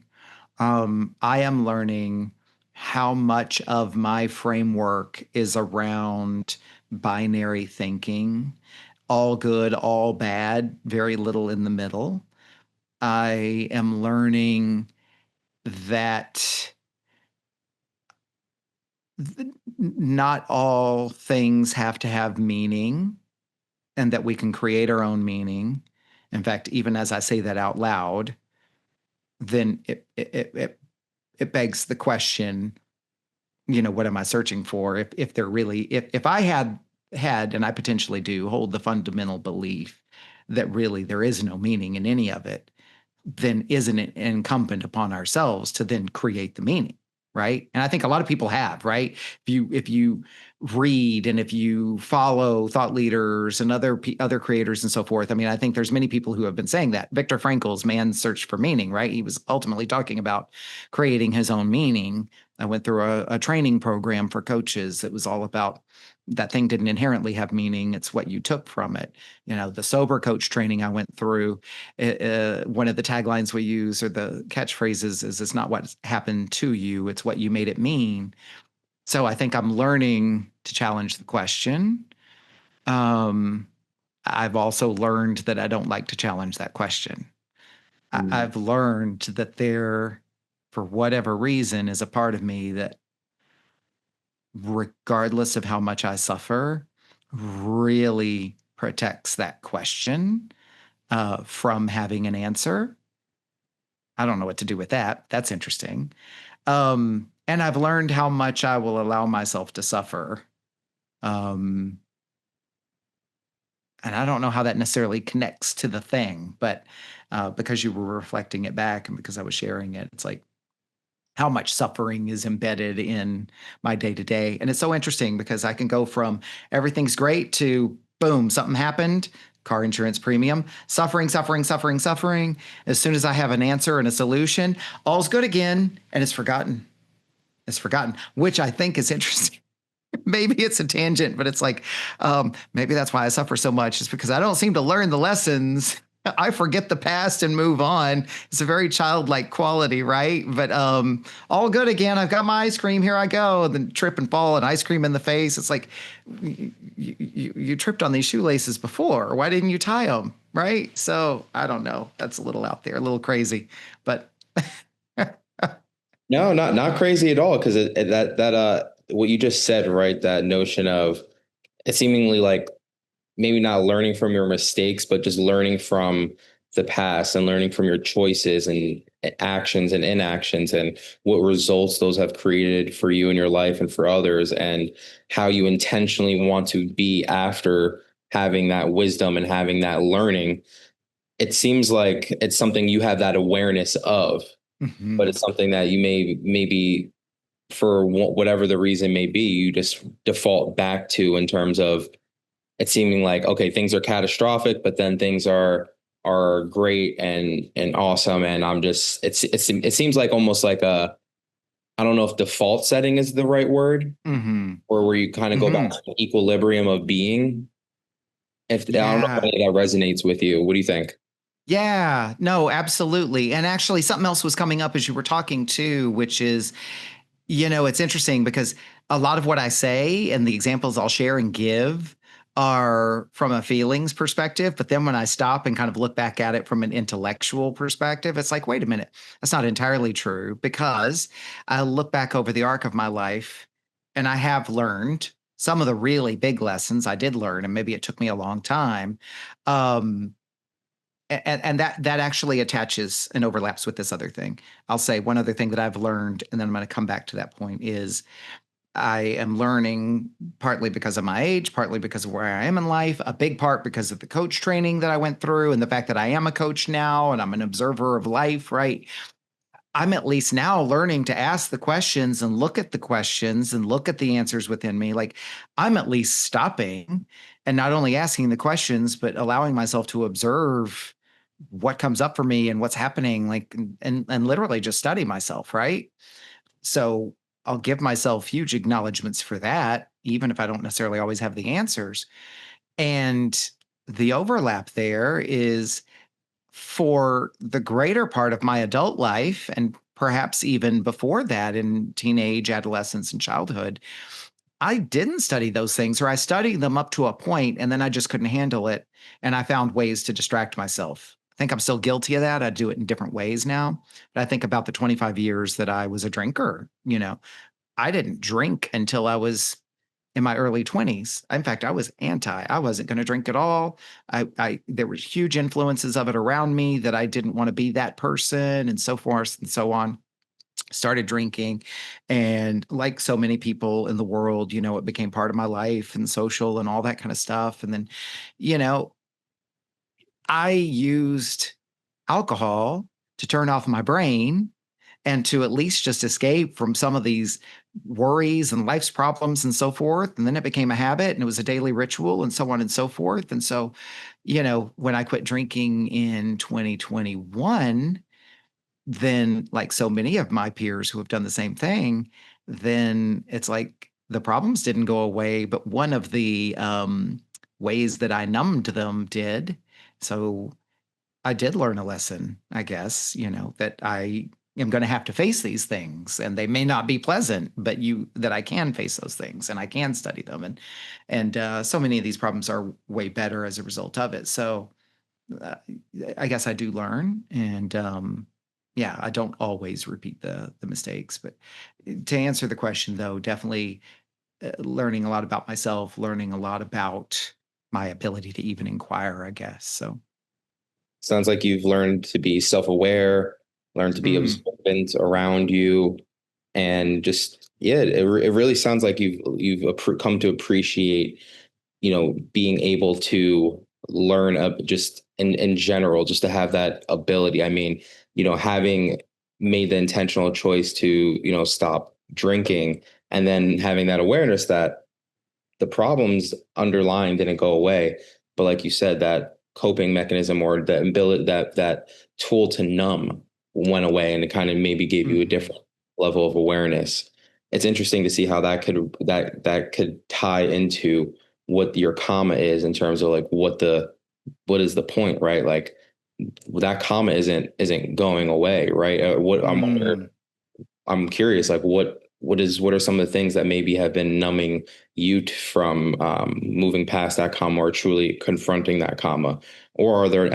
I am learning how much of my framework is around binary thinking, all good, all bad, very little in the middle. I am learning that not all things have to have meaning, and that we can create our own meaning. In fact, even as I say that out loud, then it begs the question, what am I searching for? If they're really, if I had, and I potentially do, hold the fundamental belief that really there is no meaning in any of it, then isn't it incumbent upon ourselves to then create the meaning, right? And I think a lot of people have, right? If you read and if you follow thought leaders and other creators and so forth, I mean, I think there's many people who have been saying that. Viktor Frankl's Man's Search for Meaning, right? He was ultimately talking about creating his own meaning. I went through a training program for coaches that was all about that thing didn't inherently have meaning. It's what you took from it. The sober coach training I went through, one of the taglines we use or the catchphrases is it's not what happened to you, it's what you made it mean. So I think I'm learning to challenge the question. Um, I've also learned that I don't like to challenge that question. Mm. I've learned that there, for whatever reason, is a part of me that, regardless of how much I suffer, really protects that question from having an answer. I don't know what to do with that. That's interesting. And I've learned how much I will allow myself to suffer. Um, and I don't know how that necessarily connects to the thing, but because you were reflecting it back and because I was sharing it, it's like how much suffering is embedded in my day to day. And it's so interesting because I can go from everything's great to boom, something happened, car insurance premium, suffering, suffering, suffering, suffering. As soon as I have an answer and a solution, all's good again, and it's forgotten. It's forgotten, which I think is interesting. Maybe it's a tangent, but it's like maybe that's why I suffer so much. Is because I don't seem to learn the lessons. I forget the past and move on. It's a very childlike quality, right? But all good again. I've got my ice cream. Here I go. And then trip and fall and ice cream in the face. It's like you tripped on these shoelaces before. Why didn't you tie them? Right? So I don't know. That's a little out there, a little crazy, but No, not crazy at all. Because that what you just said, right? That notion of it seemingly like maybe not learning from your mistakes, but just learning from the past and learning from your choices and actions and inactions and what results those have created for you in your life and for others, and how you intentionally want to be after having that wisdom and having that learning. It seems like it's something you have that awareness of, but Hmm. it's something that you maybe for whatever the reason may be, you just default back to in terms of it seeming like, okay, things are catastrophic, but then things are great and awesome. And I'm just it seems like almost like a, I don't know if default setting is the right word, Hmm. or where you kind of go back Hmm. to an equilibrium of being. If I don't know if Yeah. any of that resonates with you. What do you think? Yeah. No, absolutely. And actually, something else was coming up as you were talking too, which is, it's interesting because a lot of what I say and the examples I'll share and give are from a feelings perspective. But then when I stop and kind of look back at it from an intellectual perspective, it's like, wait a minute, that's not entirely true, because I look back over the arc of my life and I have learned some of the really big lessons I did learn, and maybe it took me a long time. Um, and that actually attaches and overlaps with this other thing. I'll say one other thing that I've learned, and then I'm going to come back to that point, is I am learning partly because of my age, partly because of where I am in life, a big part because of the coach training that I went through and the fact that I am a coach now and I'm an observer of life, right? I'm at least now learning to ask the questions and look at the questions and look at the answers within me. Like, I'm at least stopping and not only asking the questions, but allowing myself to observe what comes up for me and what's happening, like, and literally just study myself, right? So I'll give myself huge acknowledgments for that, even if I don't necessarily always have the answers. And the overlap there is, for the greater part of my adult life, and perhaps even before that in teenage, adolescence, and childhood, I didn't study those things, or I studied them up to a point and then I just couldn't handle it. And I found ways to distract myself. I think I'm still guilty of that. I do it in different ways now. But I think about the 25 years that I was a drinker. I didn't drink until I was in my early 20s. In fact, I was anti. I wasn't going to drink at all. I there were huge influences of it around me that I didn't want to be that person, and so forth and so on. Started drinking, and like so many people in the world, it became part of my life and social and all that kind of stuff. And then, you know, I used alcohol to turn off my brain and to at least just escape from some of these worries and life's problems and so forth. And then it became a habit and it was a daily ritual and so on and so forth. And so, when I quit drinking in 2021, then, like so many of my peers who have done the same thing, then it's like the problems didn't go away, but one of the ways that I numbed them did. So I did learn a lesson, I guess, that I am going to have to face these things, and they may not be pleasant, but that I can face those things and I can study them. And so many of these problems are way better as a result of it. So uh, I guess I do learn, and yeah, I don't always repeat the mistakes. But to answer the question, though, definitely learning a lot about myself, learning a lot about my ability to even inquire, I guess. So, Sounds like you've learned to be self-aware, learned to be mm, observant around you, and just yeah, it really sounds like you've come to appreciate, being able to learn up just in general, just to have that ability. I mean, having made the intentional choice to, stop drinking, and then having that awareness that the problems underlying didn't go away, but like you said, that coping mechanism or the ability, that tool to numb went away, and it kind of maybe gave you a mhm. different level of awareness. It's interesting to see how that could tie into what your comma is in terms of like what is the point, right? Like that comma isn't going away, right? What I'm wondering, Mm. I'm curious, like what are some of the things that maybe have been numbing you from moving past that comma or truly confronting that comma, or are there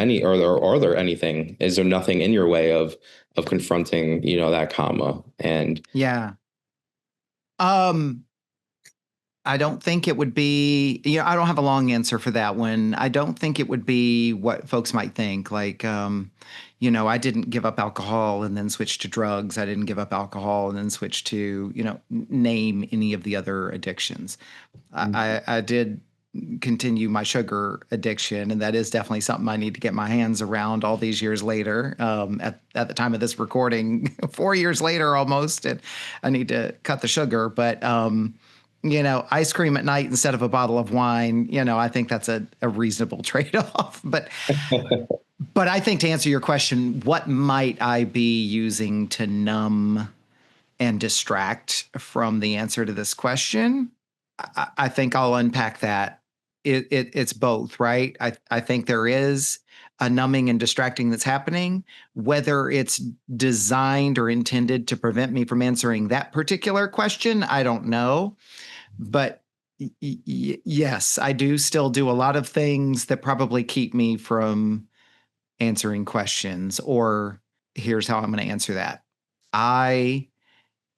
anything? Is there nothing in your way of confronting, that comma? And Yeah. Um, I don't think it would be, I don't have a long answer for that one. I don't think it would be what folks might think. Like, I didn't give up alcohol and then switch to drugs. I didn't give up alcohol and then switch to, name any of the other addictions. I did continue my sugar addiction, and that is definitely something I need to get my hands around all these years later. At the time of this recording, 4 years later almost, and I need to cut the sugar. But ice cream at night instead of a bottle of wine, I think that's a reasonable trade-off. But I think to answer your question, what might I be using to numb and distract from the answer to this question? I think I'll unpack that. It's both, right? I think there is a numbing and distracting that's happening. Whether it's designed or intended to prevent me from answering that particular question, I don't know. But yes, I do still do a lot of things that probably keep me from answering questions. Or here's how I'm going to answer that. I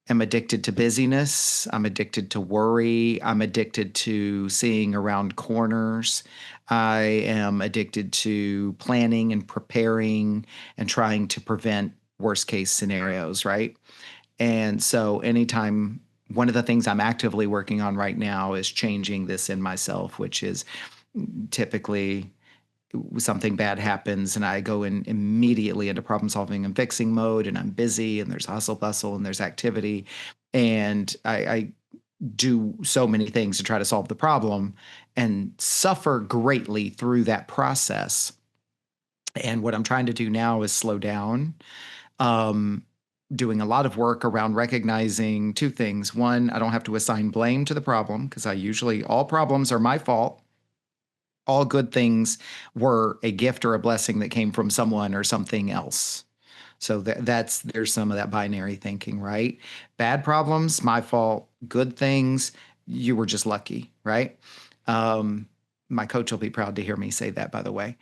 am addicted to busyness. I'm addicted to worry. I'm addicted to seeing around corners. I am addicted to planning and preparing and trying to prevent worst case scenarios, right? And so, anytime, one of the things I'm actively working on right now is changing this in myself, which is typically something bad happens and I go in immediately into problem solving and fixing mode, and I'm busy and there's hustle bustle and there's activity, and I do so many things to try to solve the problem and suffer greatly through that process. And what I'm trying to do now is slow down. Um, Doing a lot of work around recognizing two things. One, I don't have to assign blame to the problem, because all problems are my fault. All good things were a gift or a blessing that came from someone or something else. So there's some of that binary thinking, right? Bad problems, my fault. Good things, you were just lucky, right? Um, my coach will be proud to hear me say that, by the way.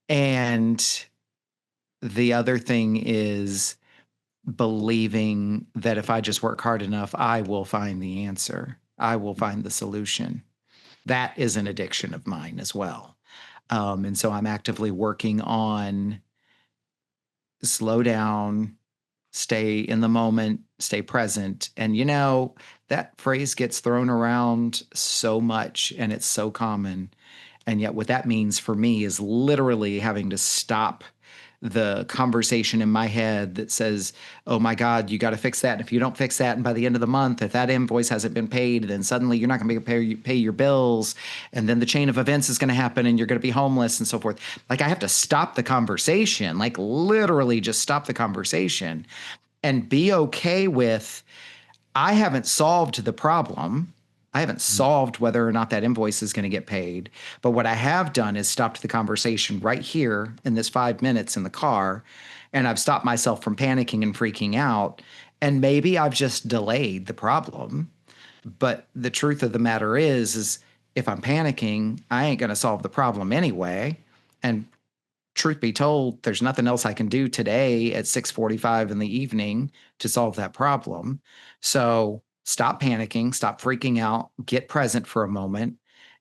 And the other thing is believing that if I just work hard enough, I will find the answer. I will find the solution. That is an addiction of mine as well. And so I'm actively working on slow down, stay in the moment, stay present. And that phrase gets thrown around so much and it's so common. And yet, what that means for me is literally having to stop the conversation in my head that says, oh my God, you got to fix that. And if you don't fix that, and by the end of the month, if that invoice hasn't been paid, then suddenly you're not going to be able to pay your bills. And then the chain of events is going to happen and you're going to be homeless and so forth. Like, I have to stop the conversation, like literally just stop the conversation and be okay with, I haven't solved the problem. I haven't solved whether or not that invoice is going to get paid. But what I have done is stopped the conversation right here in this 5 minutes in the car. And I've stopped myself from panicking and freaking out. And maybe I've just delayed the problem. But the truth of the matter is if I'm panicking, I ain't going to solve the problem anyway. And truth be told, there's nothing else I can do today at 6:45 in the evening to solve that problem. So stop panicking, stop freaking out, get present for a moment,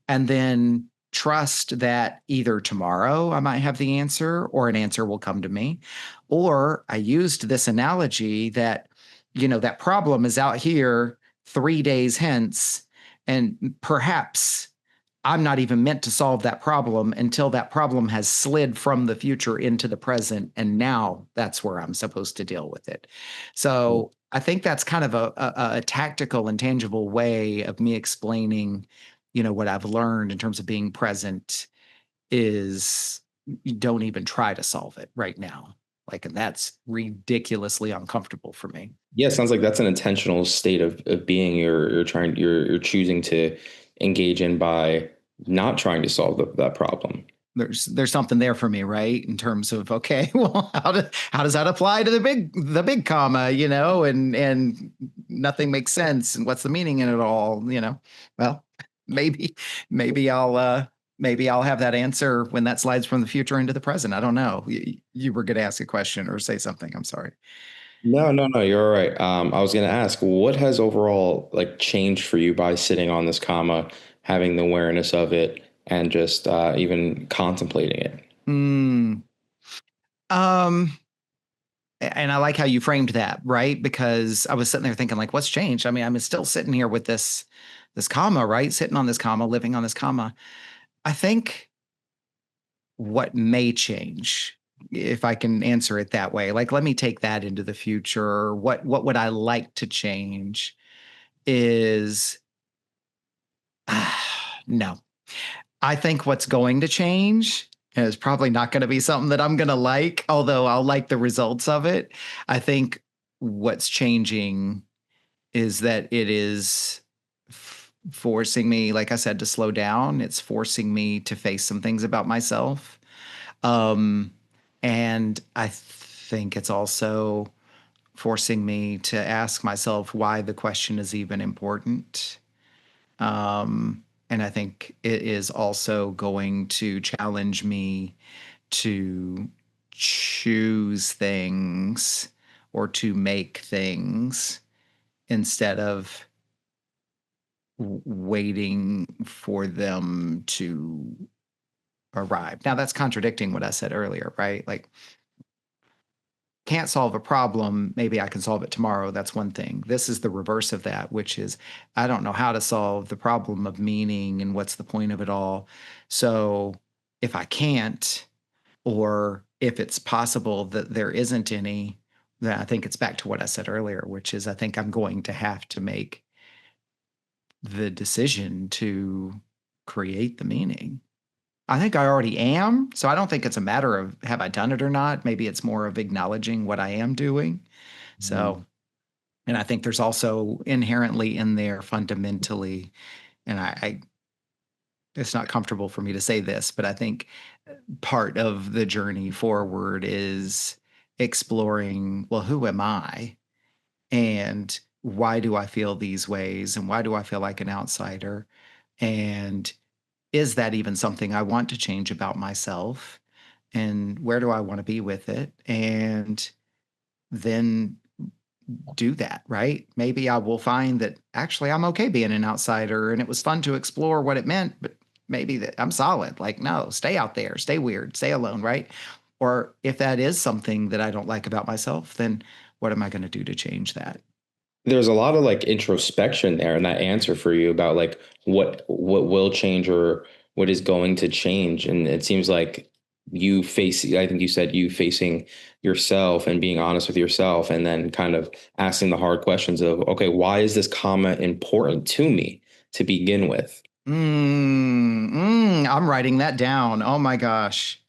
and then trust that either tomorrow I might have the answer or an answer will come to me. Or I used this analogy that, that problem is out here 3 days hence, and perhaps I'm not even meant to solve that problem until that problem has slid from the future into the present. And now that's where I'm supposed to deal with it. So I think that's kind of a tactical and tangible way of me explaining, what I've learned in terms of being present is you don't even try to solve it right now. Like, and that's ridiculously uncomfortable for me. Yeah, it sounds like that's an intentional state of being you're choosing to engage in by not trying to solve that problem. There's something there for me, right? In terms of, okay, well, how does that apply to the big comma, and nothing makes sense, and what's the meaning in it all, Well, maybe maybe I'll have that answer when that slides from the future into the present. I don't know. You were going to ask a question or say something. I'm sorry. No, no, no, you're all right. I was gonna ask, what has overall like changed for you by sitting on this comma, having the awareness of it, and just even contemplating it? Mm, um, and I like how you framed that, right? Because I was sitting there thinking, like, what's changed? I mean, I'm still sitting here with this comma, right? Sitting on this comma, living on this comma. I think what may change, if I can answer it that way, like, let me take that into the future. What would I like to change is no. I think what's going to change is probably not going to be something that I'm going to like, although I'll like the results of it. I think what's changing is that it is forcing me, like I said, to slow down. It's forcing me to face some things about myself. Um, and I think it's also forcing me to ask myself why the question is even important. And I think it is also going to challenge me to choose things or to make things instead of waiting for them to arrive. Now, that's contradicting what I said earlier, right? Like, can't solve a problem, maybe I can solve it tomorrow. That's one thing. This is the reverse of that, which is I don't know how to solve the problem of meaning and what's the point of it all. So if I can't, or if it's possible that there isn't any, then I think it's back to what I said earlier, which is I think I'm going to have to make the decision to create the meaning. I think I already am. So I don't think it's a matter of have I done it or not. Maybe it's more of acknowledging what I am doing. So, and I think there's also inherently in there fundamentally, and it's not comfortable for me to say this, but I think part of the journey forward is exploring, well, who am I? And why do I feel these ways? And why do I feel like an outsider? And is that even something I want to change about myself? And where do I want to be with it? And then do that, right? Maybe I will find that actually I'm okay being an outsider and it was fun to explore what it meant, but maybe that I'm solid. Like, no, stay out there, stay weird, stay alone, right? Or if that is something that I don't like about myself, then what am I going to do to change that? There's a lot of like introspection there in that answer for you about like what will change or what is going to change. And it seems like you face, I think you said you facing yourself and being honest with yourself and then kind of asking the hard questions of, okay, why is this comment important to me to begin with? I'm writing that down. Oh my gosh.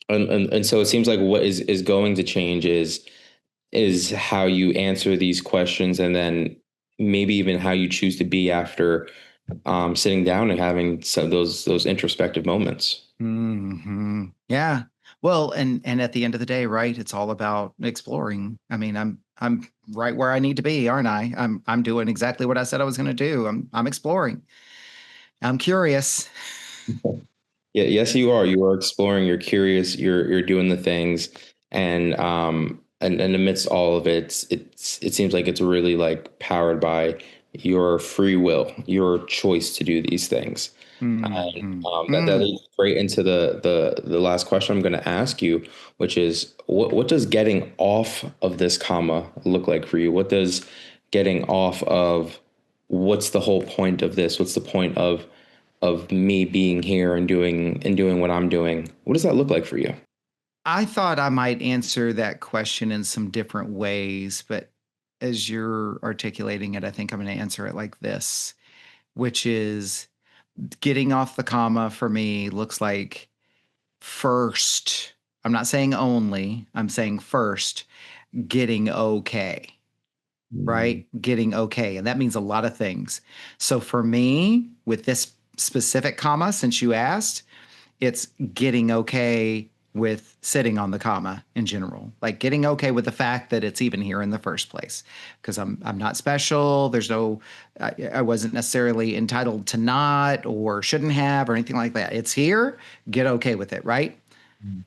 And so it seems like what is going to change is how you answer these questions and then maybe even how you choose to be after sitting down and having some of those introspective moments. Yeah. Well, and at the end of the day, right, it's all about exploring. I mean, I'm right where I need to be, aren't I? I'm doing exactly what I said I was going to do. I'm exploring. I'm curious. Yeah, yes, you are. You are exploring. You're curious. You're doing the things, and amidst all of it, it seems like it's really like powered by your free will, your choice to do these things. And hmm that Mm. leads straight into the last question I'm going to ask you, which is what does getting off of this comma look like for you? What does getting off of what's the whole point of this? What's the point of me being here and doing what I'm doing? What does that look like for you? I thought I might answer that question in some different ways, but as you're articulating it, I think I'm going to answer it like this, which is getting off the comma for me looks like first, I'm not saying only, I'm saying first, getting okay, Mm, right? Getting okay. And that means a lot of things. So for me, with this specific comma, since you asked, it's getting okay with sitting on the comma in general, like getting okay with the fact that it's even here in the first place, because I'm not special. There's no, I wasn't necessarily entitled to not or shouldn't have or anything like that. It's here. Get okay with it, right?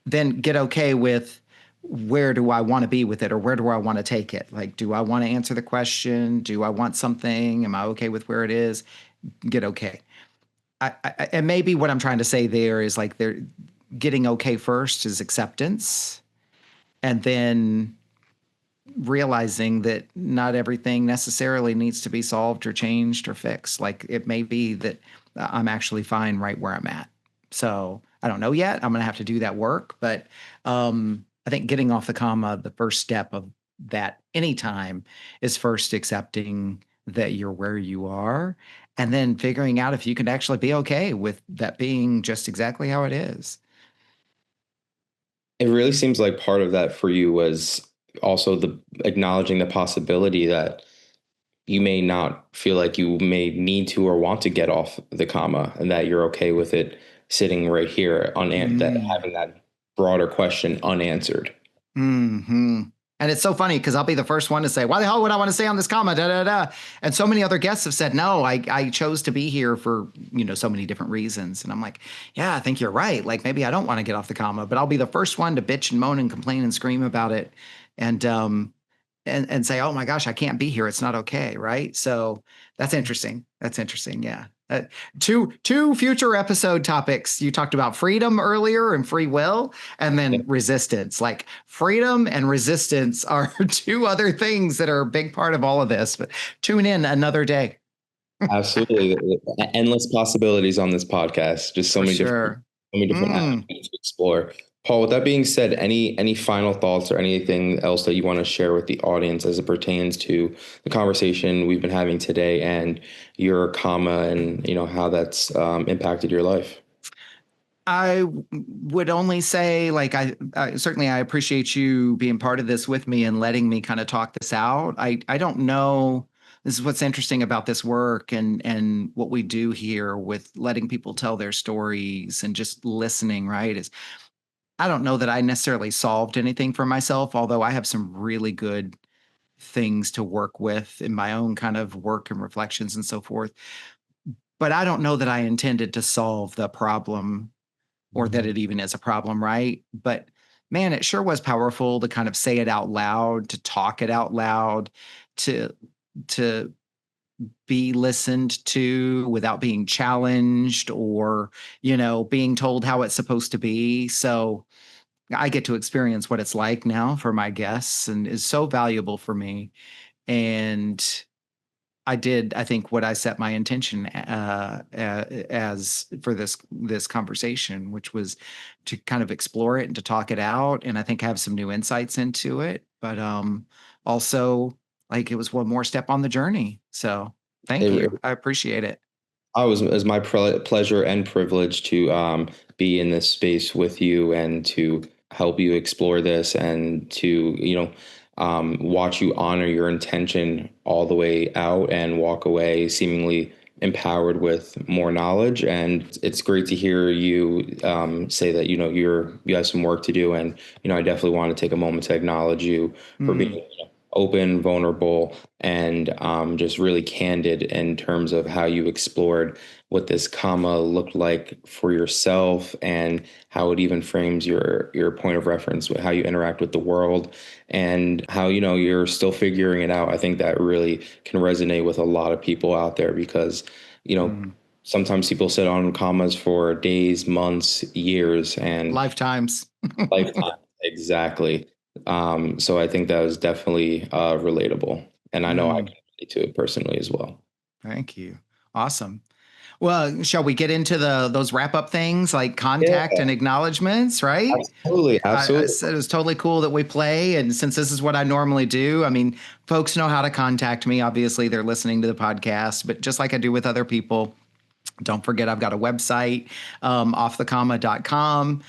Then get okay with where do I want to be with it, or where do I want to take it? Like, do I want to answer the question? Do I want something? Am I okay with where it is? Get okay. And maybe what I'm trying to say there is like they're getting okay first is acceptance, and then realizing that not everything necessarily needs to be solved or changed or fixed. Like it may be that I'm actually fine right where I'm at. So I don't know yet. I'm going to have to do that work. But I think getting off the comma, the first step of that anytime is first accepting that you're where you are and then figuring out if you can actually be okay with that being just exactly how it is. It really seems like part of that for you was also the acknowledging the possibility that you may not feel like you may need to or want to get off the comma, and that you're okay with it sitting right here that Mm. having that broader question unanswered. Hmm. And it's so funny because I'll be the first one to say, why the hell would I want to stay on this comma? Da, da, da. And so many other guests have said, no, I chose to be here for, so many different reasons. And I'm like, yeah, I think you're right. Like maybe I don't want to get off the comma, but I'll be the first one to bitch and moan and complain and scream about it. And say, oh my gosh, I can't be here. It's not okay. Right. So that's interesting. That's interesting. Yeah. Two future episode topics. You talked about freedom earlier and free will, and then resistance. Like freedom and resistance are two other things that are a big part of all of this. But tune in another day Absolutely. Endless possibilities on this podcast. Just for sure. so many different Mm. avenues to explore. Paul, with that being said, any final thoughts or anything else that you want to share with the audience as it pertains to the conversation we've been having today and your comma and how that's impacted your life? I would only say, like, I certainly I appreciate you being part of this with me and letting me kind of talk this out. I don't know. This is what's interesting about this work and what we do here with letting people tell their stories and just listening, right? Is I don't know that I necessarily solved anything for myself, although I have some really good things to work with in my own kind of work and reflections and so forth. But I don't know that I intended to solve the problem or that it even is a problem, right? But man, it sure was powerful to kind of say it out loud, to talk it out loud, to to be listened to without being challenged or, being told how it's supposed to be. So I get to experience what it's like now for my guests and is so valuable for me. And I did, I think, what I set my intention as for this conversation, which was to kind of explore it and to talk it out, and I think have some new insights into it. But also, like it was one more step on the journey. So thank It, you, I appreciate it. it was my pleasure and privilege to be in this space with you and to help you explore this and to, watch you honor your intention all the way out and walk away seemingly empowered with more knowledge. And it's great to hear you say that, you have some work to do. And, I definitely want to take a moment to acknowledge you for being Mm, open, vulnerable, and just really candid in terms of how you explored what this comma looked like for yourself and how it even frames your point of reference, how you interact with the world, and how you're still figuring it out. I think that really can resonate with a lot of people out there because you know mm. sometimes people sit on commas for days, months, years, and Lifetimes. lifetime. Exactly. So I think that was definitely relatable. And I know I Mm, can relate to it personally as well. thank you. Awesome. Well, shall we get into those wrap up things like Yeah, contact and acknowledgments, right? absolutely. I Absolutely. said it was totally cool that we play. And since this is what I normally do, I mean, folks know how to contact me. Obviously, they're listening to the podcast, but just like I do with other people, don't forget, I've got a website, offthecomma.com.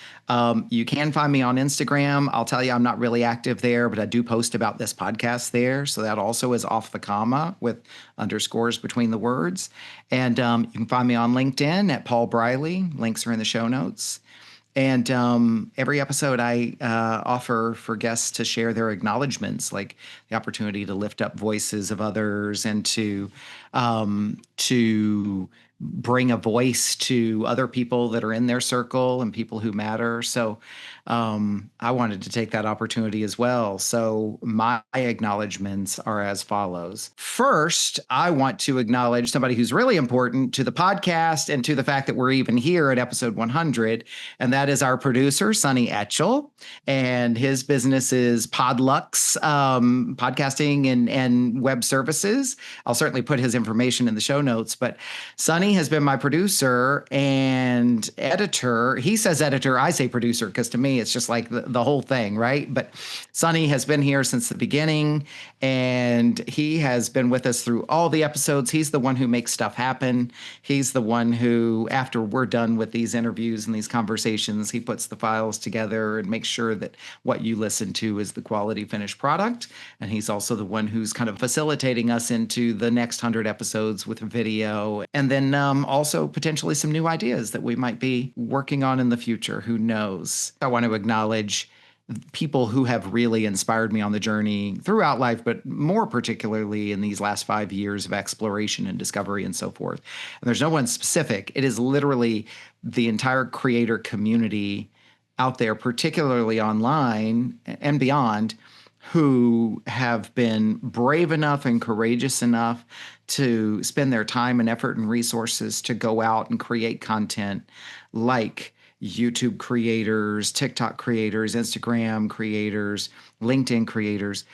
You can find me on Instagram. I'll tell you, I'm not really active there, but I do post about this podcast there. So that also is off the comma with underscores between the words. And you can find me on LinkedIn at Paul Briley. Links are in the show notes. And every episode, I offer for guests to share their acknowledgments, like the opportunity to lift up voices of others and to bring a voice to other people that are in their circle and people who matter. So I wanted to take that opportunity as well. So my acknowledgments are as follows. First, I want to acknowledge somebody who's really important to the podcast and to the fact that we're even here at episode 100. And that is our producer, Sonny Etchell. And his business is Podlux, podcasting and web services. I'll certainly put his information in the show notes. But Sonny has been my producer and editor. He says editor, I say producer, because to me, it's just like the whole thing, right? But Sonny has been here since the beginning, and he has been with us through all the episodes. He's the one who makes stuff happen. He's the one who, after we're done with these interviews and these conversations, he puts the files together and makes sure that what you listen to is the quality finished product. And he's also the one who's kind of facilitating us into the next 100 episodes with video, and then also potentially some new ideas that we might be working on in the future. Who knows? I want to acknowledge people who have really inspired me on the journey throughout life, but more particularly in these last 5 years of exploration and discovery and so forth. And there's no one specific. It is literally the entire creator community out there, particularly online and beyond, who have been brave enough and courageous enough to spend their time and effort and resources to go out and create content like YouTube creators, TikTok creators, Instagram creators, LinkedIn creators,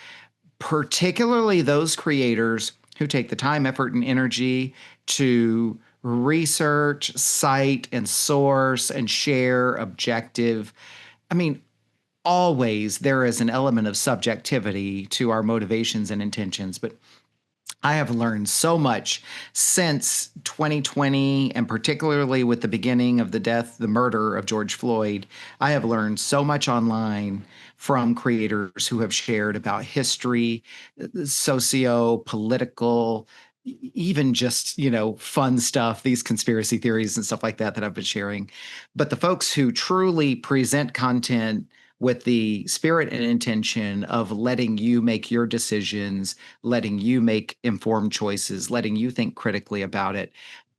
particularly those creators who take the time, effort, and energy to research, cite, and source and share objective. I mean, always there is an element of subjectivity to our motivations and intentions, but I have learned so much since 2020, and particularly with the beginning of the murder of George Floyd. I have learned so much online from creators who have shared about history, socio-political, even just, fun stuff, these conspiracy theories and stuff like that I've been sharing. But the folks who truly present content with the spirit and intention of letting you make your decisions, letting you make informed choices, letting you think critically about it.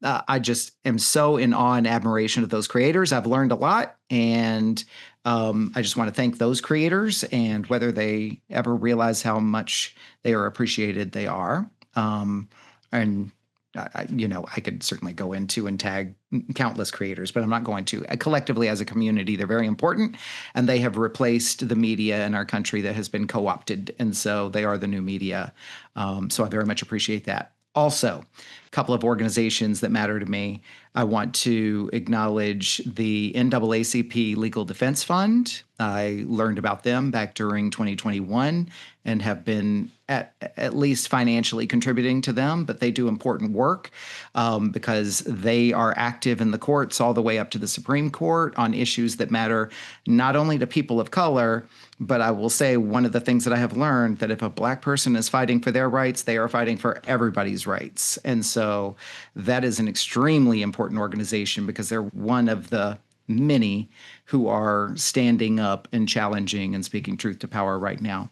I just am so in awe and admiration of those creators. I've learned a lot, and I just want to thank those creators, and whether they ever realize how much they are appreciated, they are. And I could certainly go into and tag countless creators, but I'm not going to. Collectively, as a community, they're very important, and they have replaced the media in our country that has been co-opted, and so they are the new media. So I very much appreciate that. Also, a couple of organizations that matter to me. I want to acknowledge the NAACP Legal Defense Fund. I learned about them back during 2021 and have been at least financially contributing to them, but they do important work because they are active in the courts all the way up to the Supreme Court on issues that matter not only to people of color, but I will say one of the things that I have learned, that if a Black person is fighting for their rights, they are fighting for everybody's rights. And so that is an extremely important organization because they're one of the many who are standing up and challenging and speaking truth to power right now.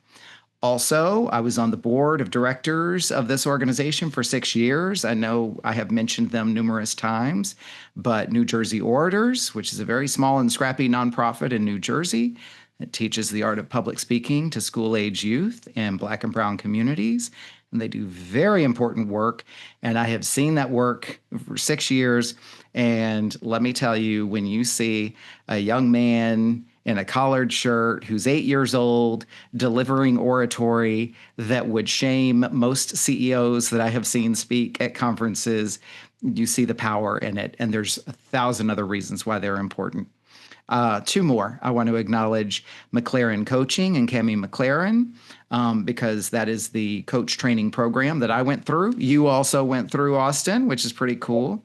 Also, I was on the board of directors of this organization for 6 years. I know I have mentioned them numerous times, but New Jersey Orators, which is a very small and scrappy nonprofit in New Jersey, it teaches the art of public speaking to school-age youth and Black and brown communities. And they do very important work. And I have seen that work for 6 years. And let me tell you, when you see a young man in a collared shirt who's 8 years old delivering oratory that would shame most CEOs that I have seen speak at conferences, you see the power in it. And there's 1,000 other reasons why they're important. Two more. I want to acknowledge McLaren Coaching and Cami McLaren because that is the coach training program that I went through. You also went through, Austin, which is pretty cool.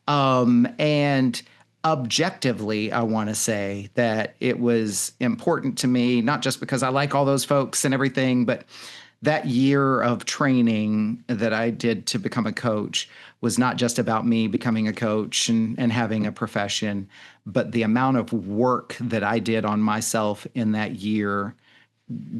And objectively, I want to say that it was important to me, not just because I like all those folks and everything, but that year of training that I did to become a coach was not just about me becoming a coach and having a profession, but the amount of work that I did on myself in that year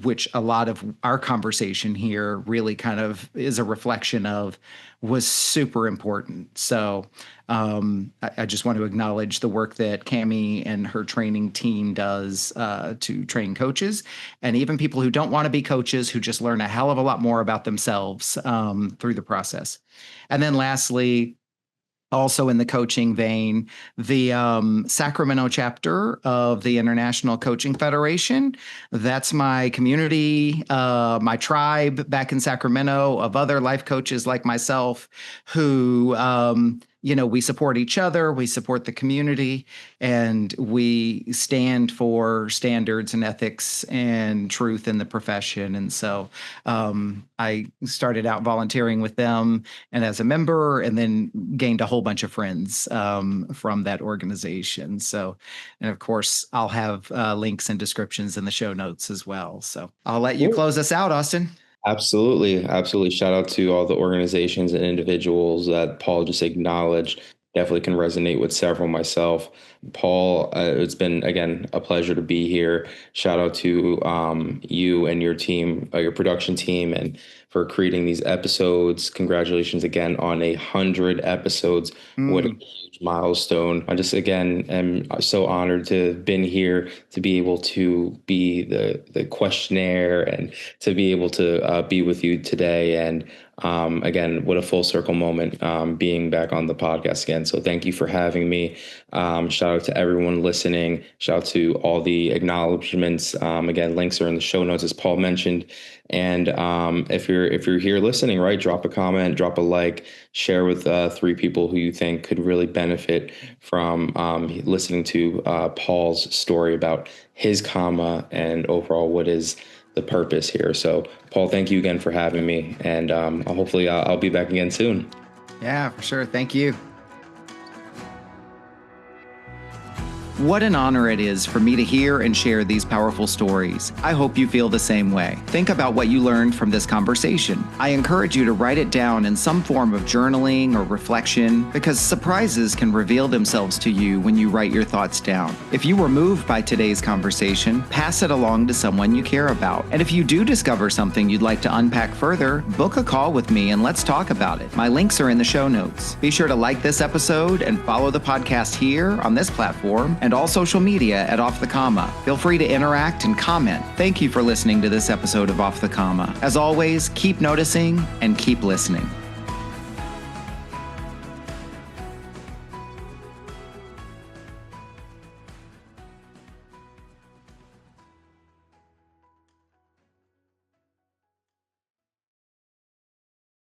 which a lot of our conversation here really kind of is a reflection of, was super important. So I just want to acknowledge the work that Cami and her training team does to train coaches, and even people who don't want to be coaches, who just learn a hell of a lot more about themselves through the process. And then lastly, also in the coaching vein, the Sacramento chapter of the International Coaching Federation. That's my community, my tribe back in Sacramento of other life coaches like myself who, we support each other, we support the community, and we stand for standards and ethics and truth in the profession. And so I started out volunteering with them and as a member, and then gained a whole bunch of friends from that organization. So, and of course, I'll have links and descriptions in the show notes as well. So I'll let you close us out, Austin. Absolutely. Absolutely. Shout out to all the organizations and individuals that Paul just acknowledged. Definitely can resonate with several myself. Paul, it's been, again, a pleasure to be here. Shout out to you and your team, your production team, and for creating these episodes. Congratulations again on 100 episodes. What a huge milestone. I just, again, am so honored to have been here, to be able to be the questionnaire, and to be able to be with you today. And again, what a full circle moment being back on the podcast again. So thank you for having me. Shout out to everyone listening. Shout out to all the acknowledgments. Again, links are in the show notes, as Paul mentioned. And if you're here listening, right, drop a comment, drop a like, share with 3 people who you think could really benefit from listening to Paul's story about his comma and overall what is the purpose here. So, Paul, thank you again for having me, and hopefully I'll be back again soon. Yeah, for sure. Thank you. What an honor it is for me to hear and share these powerful stories. I hope you feel the same way. Think about what you learned from this conversation. I encourage you to write it down in some form of journaling or reflection, because surprises can reveal themselves to you when you write your thoughts down. If you were moved by today's conversation, pass it along to someone you care about. And if you do discover something you'd like to unpack further, book a call with me and let's talk about it. My links are in the show notes. Be sure to like this episode and follow the podcast here on this platform and all social media at Off the Comma. Feel free to interact and comment. Thank you for listening to this episode of Off the Comma. As always, keep noticing and keep listening.